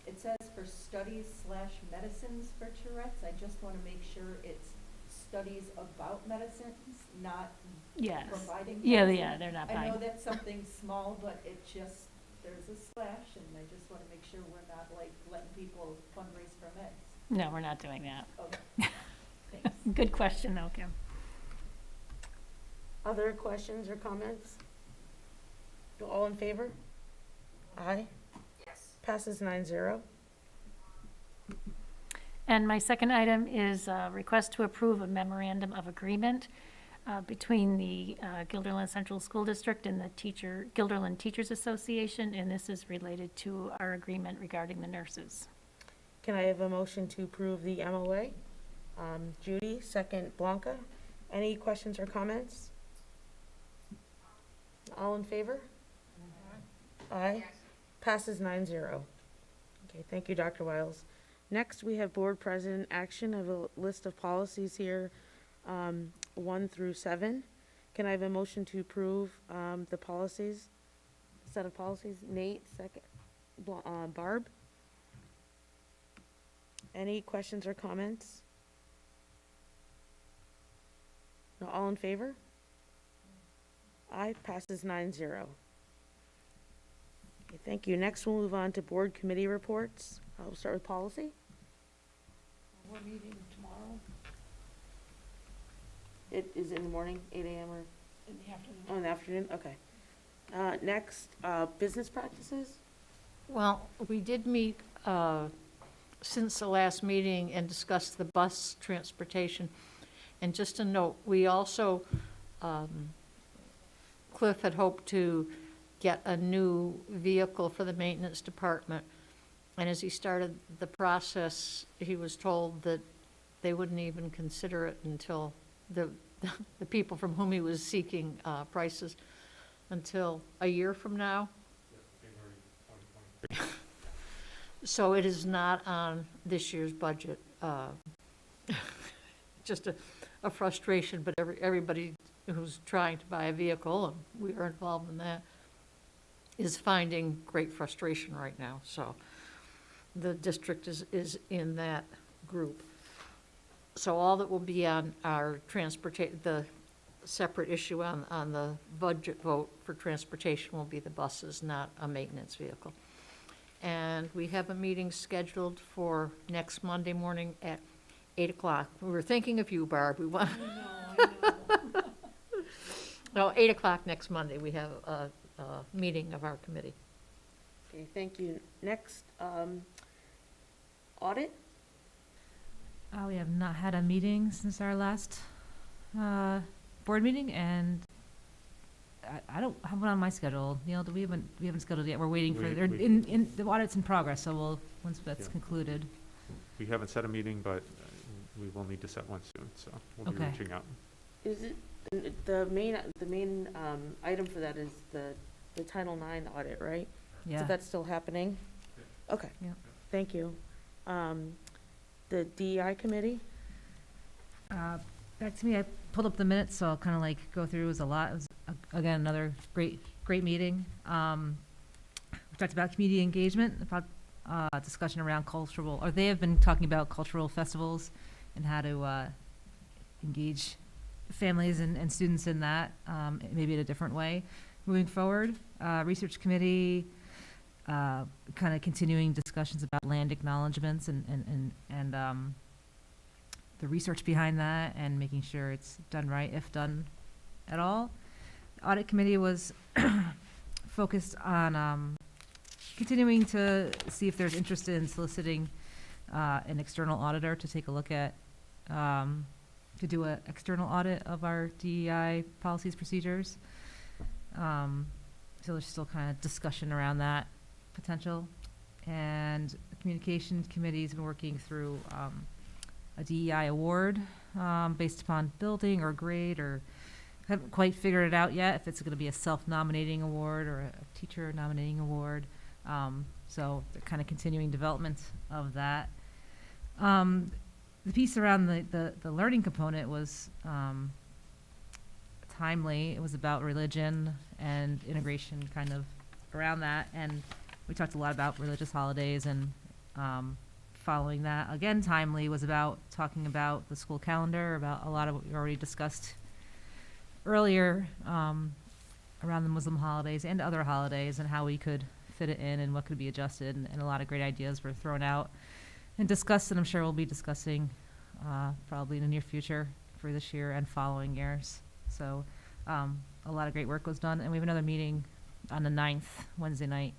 It says for studies/medicines for Tourette's. I just want to make sure it's studies about medicines, not Yes. providing Yeah, medicine. yeah, they're not I know buying. that's something small, but it just, there's a slash, and I just want to make sure we're not like letting people fundraise for meds. No, we're not doing that. Okay. Thanks. Good question, though, Kim. Other questions or comments? All in favor? Aye. Yes. Passes 9-0. And my second item is a request to approve a memorandum of agreement between the Guilderland Central School District and the Guilderland Teachers Association, and this is related to our agreement regarding the nurses. Can I have a motion to approve the MOA? Judy, second Blanca. Any questions or comments? All in favor? Aye. Passes 9-0. Okay, thank you, Dr. Wiles. Next, we have Board President Action. I have a list of policies here, 1 through 7. Can I have a motion to approve the policies, set of policies? Nate, second. Barb? Any questions or comments? No, all in favor? Aye, passes 9-0. Okay, thank you. Next, we'll move on to board committee reports. We'll start with policy. We're meeting tomorrow It is in the morning, 8 a.m. or, in the afternoon. oh, in the afternoon? Okay. Next, business practices. Well, we did meet since the last meeting and discussed the bus transportation. And just a note, we also, Cliff had hoped to get a new vehicle for the maintenance department. And as he started the process, he was told that they wouldn't even consider it until the people from whom he was seeking prices until a year from now. So it is not on this year's budget. Just a frustration, but everybody who's trying to buy a vehicle, and we are involved in that, is finding great frustration right now. So the district is in that group. So all that will be on our the separate issue on the budget vote for transportation will be the buses, not a maintenance vehicle. And we have a meeting scheduled for next Monday morning at 8 o'clock. We were thinking of you, Barb. We want. I know. No, 8 o'clock next Monday, we have a meeting of our committee. Okay, thank you. Next, audit. We have not had a meeting since our last board meeting, and I don't have one on my schedule. Neil, we haven't scheduled yet. We're waiting for, in the audit's in progress, so once that's Yeah. concluded. We haven't set a meeting, but we will need to set one soon, so we'll be Okay. reaching out. Is it, the main item for that is the Title IX audit, right? So Yeah. that's still happening? Okay. Yeah. Thank you. The DEI committee? Back to me, I pulled up the minutes, so I'll kind of like go through. It was a lot. It was, again, another great meeting. We talked about community engagement, about discussion around cultural, or they have been talking about cultural festivals and how to engage families and students in that, maybe in a different way moving forward. Research committee, kind of continuing discussions about land acknowledgements and the research behind that and making sure it's done right, if done at all. Audit committee was focused on continuing to see if there's interest in soliciting an external auditor to take a look at, to do an external audit of our DEI policies, procedures. So there's still kind of discussion around that potential. And the communications committee's been working through a DEI award based upon building or grade, or haven't quite figured it out yet if it's going to be a self-nominating award or a teacher nominating award. So they're kind of continuing development of that. The piece around the learning component was timely. It was about religion and integration kind of around that. And we talked a lot about religious holidays, and following that, again, timely was about talking about the school calendar, about a lot of what we already discussed earlier around the Muslim holidays and other holidays and how we could fit it in and what could be adjusted. And a lot of great ideas were thrown out and discussed, and I'm sure we'll be discussing probably in the near future for this year and following years. So a lot of great work was done, and we have another meeting on the 9th, Wednesday night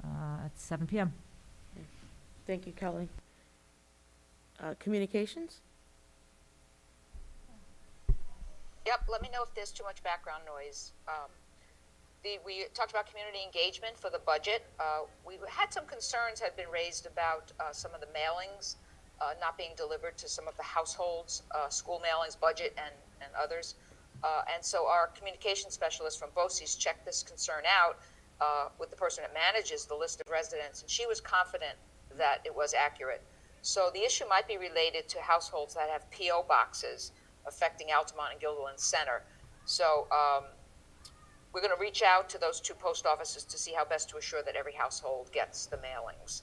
at 7 p.m. Thank you, Kelly. Communications? Yep, let me know if there's too much background noise. we talked about community engagement for the budget. We had some concerns had been raised about some of the mailings not being delivered to some of the households, school mailings, budget, and others. And so our communication specialist from Boces checked this concern out with the person that manages the list of residents, and she was confident that it was accurate. So the issue might be related to households that have P.O. boxes affecting Altamont and Guilderland Center. So we're going to reach out to those two post offices to see how best to assure that every household gets the mailings.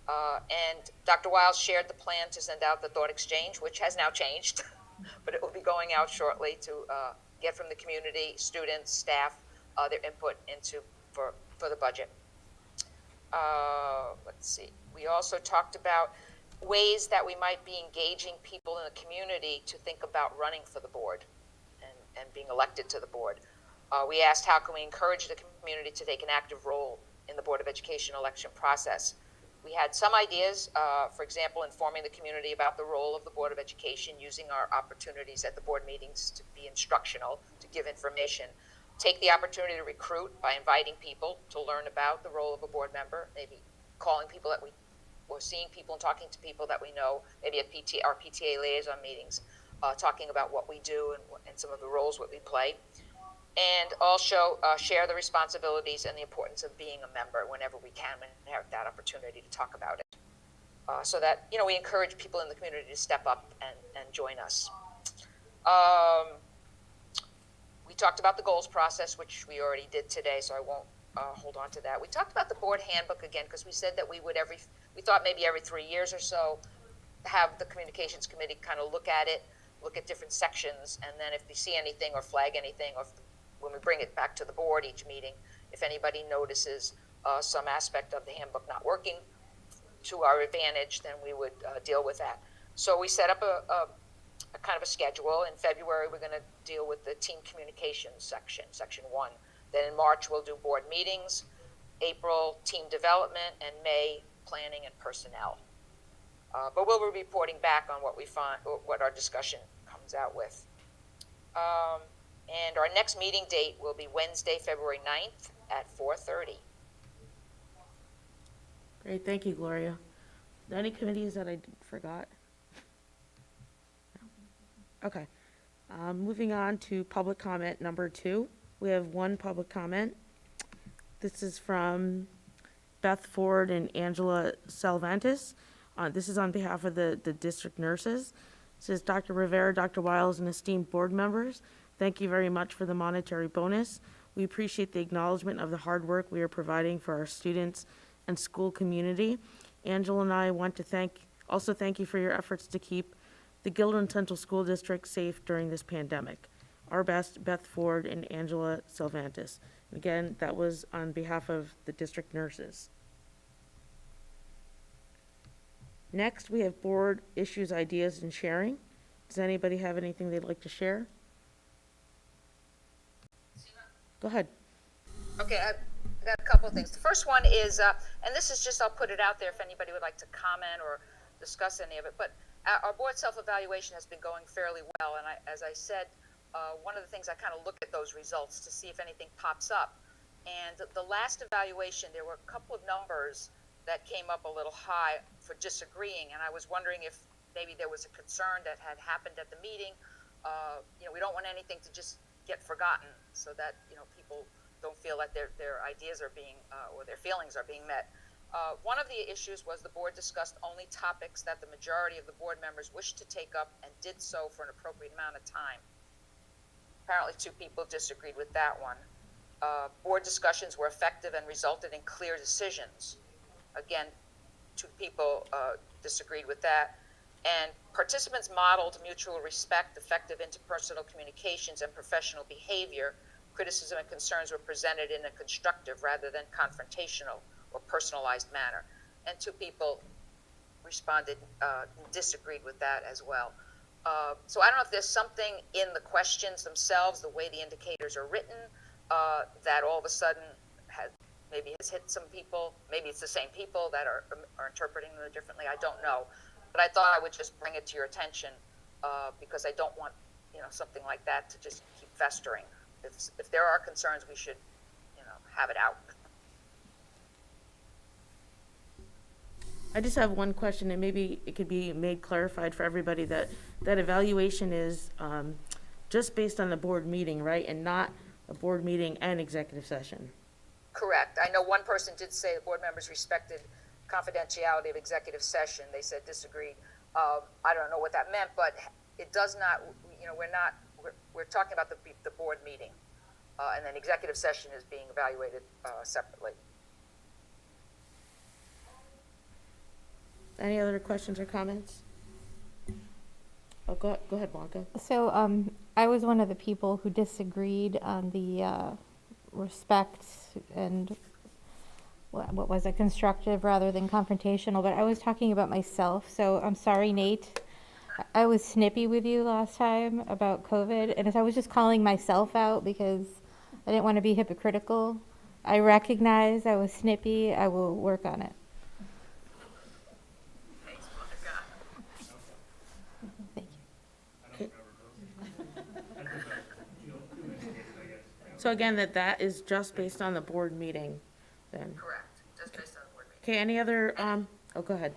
And Dr. Wiles shared the plan to send out the thought exchange, which has now changed, but it will be going out shortly to get from the community, students, staff, their input for the budget. Let's see. We also talked about ways that we might be engaging people in the community to think about running for the board and being elected to the board. We asked how can we encourage the community to take an active role in the Board of Education election process. We had some ideas, for example, informing the community about the role of the Board of Education, using our opportunities at the board meetings to be instructional, to give information. Take the opportunity to recruit by inviting people to learn about the role of a board member, maybe calling people that or seeing people and talking to people that we know, maybe at our PTA liaison meetings, talking about what we do and some of the roles that we play. And also share the responsibilities and the importance of being a member whenever we can and have that opportunity to talk about it. So that, we encourage people in the community to step up and join us. We talked about the goals process, which we already did today, so I won't hold on to that. We talked about the board handbook again, because we said that we thought maybe every 3 years or so, have the communications committee kind of look at it, look at different sections, and then if we see anything or flag anything, or when we bring it back to the board each meeting, if anybody notices some aspect of the handbook not working to our advantage, then we would deal with that. So we set up a kind of a schedule. In February, we're going to deal with the team communications section 1. Then in March, we'll do board meetings, April, team development, and May, planning and personnel. But we'll be reporting back on what we find, what our discussion comes out with. And our next meeting date will be Wednesday, February 9th at 4:30. Great, thank you, Gloria. Are there any committees that I forgot? No? Okay. Moving on to public comment number 2. We have one public comment. This is from Beth Ford and Angela Salvantis. This is on behalf of the district nurses. It says, Dr. Rivera, Dr. Wiles, and esteemed board members, thank you very much for the monetary bonus. We appreciate the acknowledgement of the hard work we are providing for our students and school community. Angela and I want to thank you for your efforts to keep the Guilderland Central School District safe during this pandemic. Our best, Beth Ford and Angela Salvantis. Again, that was on behalf of the district nurses. Next, we have board issues, ideas, and sharing. Does anybody have anything they'd like to share? Go ahead. Okay, I've got a couple of things. The first one is, and this is just, I'll put it out there if anybody would like to comment or discuss any of it, but our board self-evaluation has been going fairly well, and as I said, one of the things I kind of look at those results to see if anything pops up. And the last evaluation, there were a couple of numbers that came up a little high for disagreeing, and I was wondering if maybe there was a concern that had happened at the meeting. We don't want anything to just get forgotten, so that people don't feel that their ideas are being or their feelings are being met. One of the issues was the board discussed only topics that the majority of the board members wished to take up and did so for an appropriate amount of time. Apparently 2 people disagreed with that one. Board discussions were effective and resulted in clear decisions. Again, 2 people disagreed with that. And participants modeled mutual respect, effective interpersonal communications, and professional behavior. Criticism and concerns were presented in a constructive rather than confrontational or personalized manner. And 2 people responded, disagreed with that as well. So I don't know if there's something in the questions themselves, the way the indicators are written, that all of a sudden has hit some people. Maybe it's the same people that are interpreting them differently. I don't know. But I thought I would just bring it to your attention because I don't want something like that to just keep festering. If there are concerns, we should have it out. I just have one question, and maybe it could be made clarified for everybody, that that evaluation is just based on the board meeting, right? And not a board meeting and executive session. Correct. I know one person did say the board members respected confidentiality of executive session. They said disagreed. I don't know what that meant, but it does not, we're talking about the board meeting. And then executive session is being evaluated separately. Any other questions or comments? Oh, go ahead, Blanca. So, I was one of the people who disagreed on the respect and what was it, constructive rather than confrontational, but I was talking about myself, so I'm sorry, Nate. I was snippy with you last time about COVID, and I was just calling myself out because I didn't want to be hypocritical. I recognize I was snippy. I will work on it. So again, that is just based on the board meeting, then? Correct. Just based on the board meeting. Okay, any other, oh, go ahead.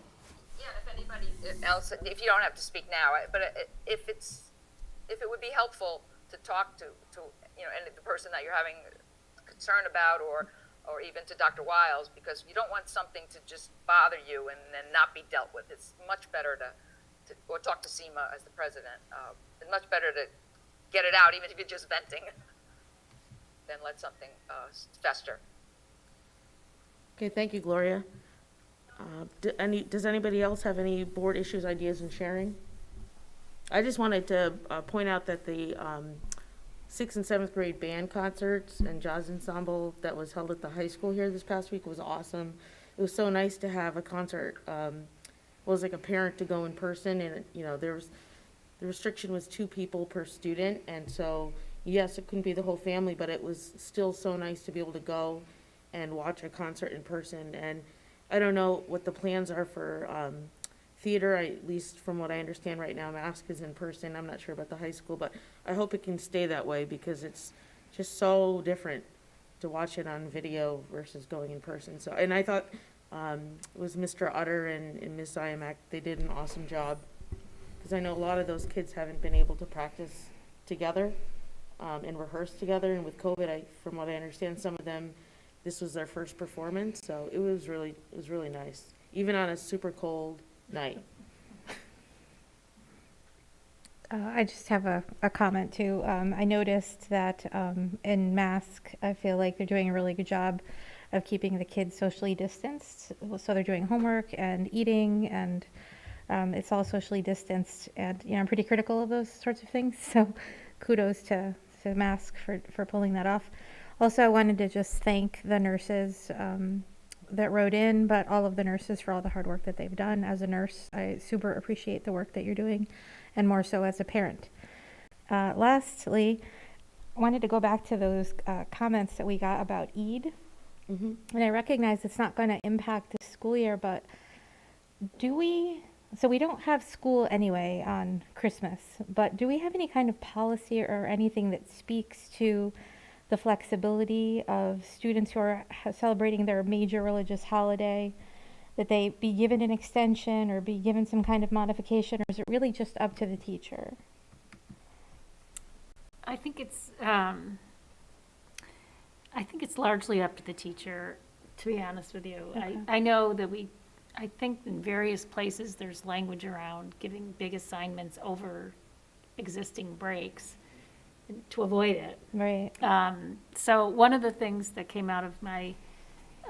Yeah, and if anybody else, if you don't have to speak now, but if it would be helpful to talk to and the person that you're having concern about, or even to Dr. Wiles, because you don't want something to just bother you and then not be dealt with. It's much better to or talk to SEMA as the president. It's much better to get it out, even if you're just venting, than let something fester. Okay, thank you, Gloria. Does anybody else have any board issues, ideas, and sharing? I just wanted to point out that the 6th and 7th grade band concerts and jazz ensemble that was held at the high school here this past week was awesome. It was so nice to have a concert. It was like a parent to go in person, and the restriction was 2 people per student, and so yes, it couldn't be the whole family, but it was still so nice to be able to go and watch a concert in person. And I don't know what the plans are for theater, at least from what I understand right now, Mask is in person. I'm not sure about the high school, but I hope it can stay that way because it's just so different to watch it on video versus going in person. So, and I thought it was Mr. Utter and Ms. Ziamak, they did an awesome job, because I know a lot of those kids haven't been able to practice together and rehearse together. And with COVID, from what I understand, some of them, this was their first performance, so it was really nice, even on a super cold night. I just have a comment too. I noticed that in Mask, I feel like they're doing a really good job of keeping the kids socially distanced. So they're doing homework and eating, and it's all socially distanced. And I'm pretty critical of those sorts of things. So kudos to Mask for pulling that off. Also, I wanted to just thank the nurses that wrote in, but all of the nurses for all the hard work that they've done. As a nurse, I super appreciate the work that you're doing, and more so as a parent. Lastly, I wanted to go back to those comments that we got about Eid. Mm-hmm. And I recognize it's not going to impact the school year, but so we don't have school anyway on Christmas, but do we have any kind of policy or anything that speaks to the flexibility of students who are celebrating their major religious holiday, that they be given an extension or be given some kind of modification, or is it really just up to the teacher? I think it's largely up to the teacher, to be honest with you. Okay. I know that I think in various places there's language around giving big assignments over existing breaks to avoid it. Right. So one of the things that came out of my,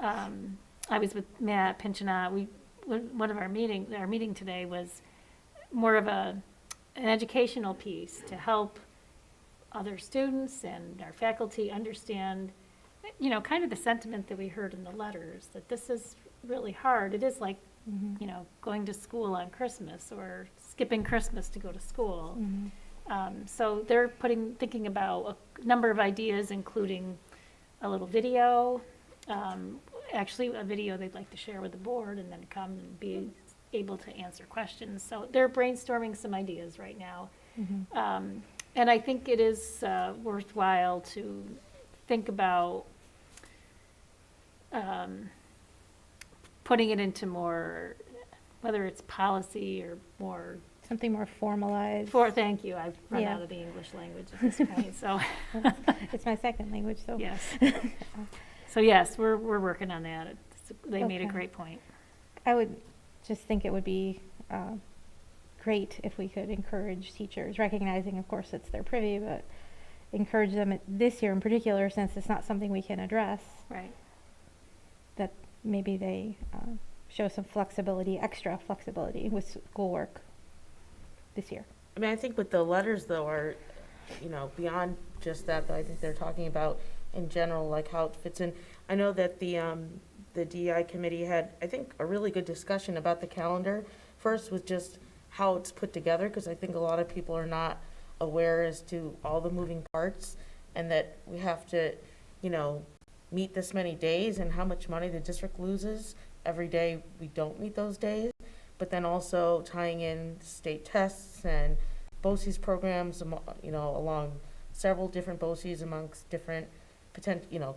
I was with Matt Pinchina. One of our meeting today was more of an educational piece to help other students and our faculty understand, kind of the sentiment that we heard in the letters, that this is really hard. It is like, going to school on Christmas or skipping Christmas to go to school. Mm-hmm. So they're thinking about a number of ideas, including a little video, actually a video they'd like to share with the board, and then come and be able to answer questions. So they're brainstorming some ideas right now. Mm-hmm. And I think it is worthwhile to think about putting it into more, whether it's policy or more, Something more formalized. thank you, I've run Yeah. out of the English language at this point, so. It's my second language, so. Yes. So yes, we're working on that. They made a Okay. great point. I would just think it would be great if we could encourage teachers, recognizing, of course, it's their privy, but encourage them this year in particular, since it's not something we can address, Right. that maybe they show some flexibility, extra flexibility with schoolwork this year. I mean, I think with the letters though are, beyond just that, though, I think they're talking about in general, like how it fits in. I know that the DEI committee had, I think, a really good discussion about the calendar. First with just how it's put together, because I think a lot of people are not aware as to all the moving parts, and that we have to, meet this many days, and how much money the district loses every day we don't meet those days. But then also tying in state tests and Boces programs, along several different Boces amongst different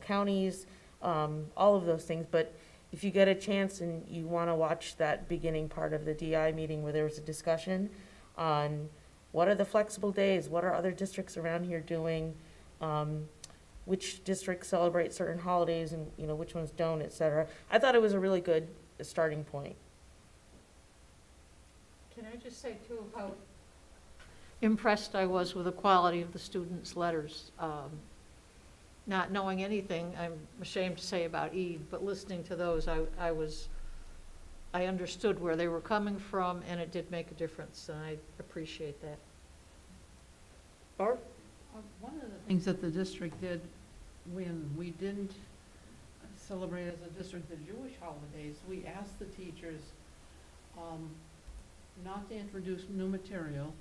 counties, all of those things. But if you get a chance and you want to watch that beginning part of the DI meeting where there was a discussion on what are the flexible days, what are other districts around here doing, which districts celebrate certain holidays and, which ones don't, et cetera. I thought it was a really good starting point. Can I just say too how impressed I was with the quality of the students' letters? Not knowing anything, I'm ashamed to say about Eid, but listening to those, I understood where they were coming from, and it did make a difference, and I appreciate that. Barb? One of the things that the district did when we didn't celebrate as a district the Jewish holidays, we asked the teachers not to introduce new material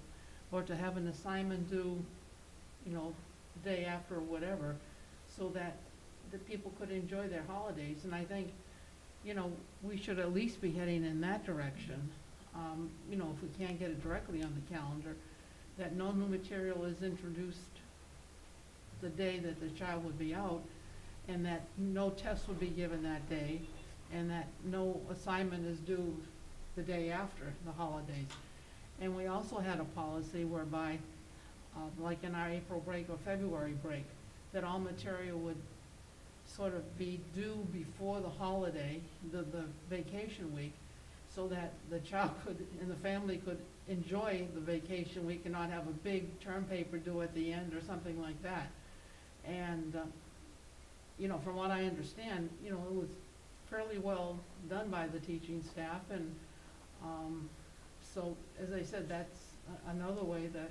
or to have an assignment due, the day after or whatever, so that the people could enjoy their holidays. And I think, we should at least be heading in that direction. If we can't get it directly on the calendar, that no new material is introduced the day that the child would be out, and that no test would be given that day, and that no assignment is due the day after the holidays. And we also had a policy whereby, like in our April break or February break, that all material would sort of be due before the holiday, the vacation week, so that the child could, and the family could enjoy the vacation week and not have a big term paper due at the end or something like that. And, from what I understand, it was fairly well done by the teaching staff, and so, as I said, that's another way that,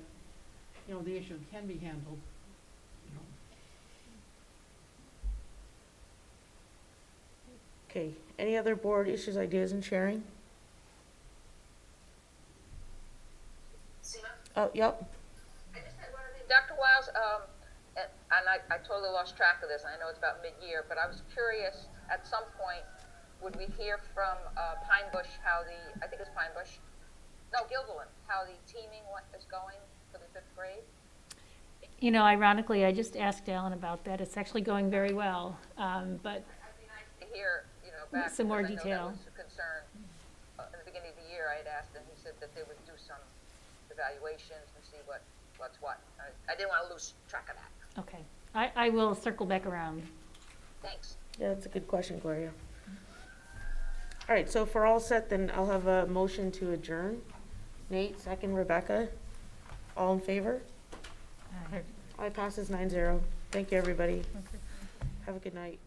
the issue can be handled, Okay, any other board issues, ideas, and sharing? Seema? Oh, yep. I just had one other thing. Dr. Wiles, and I totally lost track of this, and I know it's about mid-year, but I was curious, at some point, would we hear from Pine Bush how I think it's Pine Bush, no, Gilderland, how the teaming is going for the 5th grade? Ironically, I just asked Alan about that. It's actually going very well, but I'd be nice to hear, back. Some more because I know detail. that was a concern. In the beginning of the year, I had asked, and he said that they would do some evaluations and see what's what. I didn't want to lose track of that. okay. I will circle back around. Thanks. Yeah, that's a good question, Gloria. All right, so if we're all set, then I'll have a motion to adjourn. Nate, second. Rebecca, all in favor? Aye, passes 9-0. Thank you, everybody. Have a good night.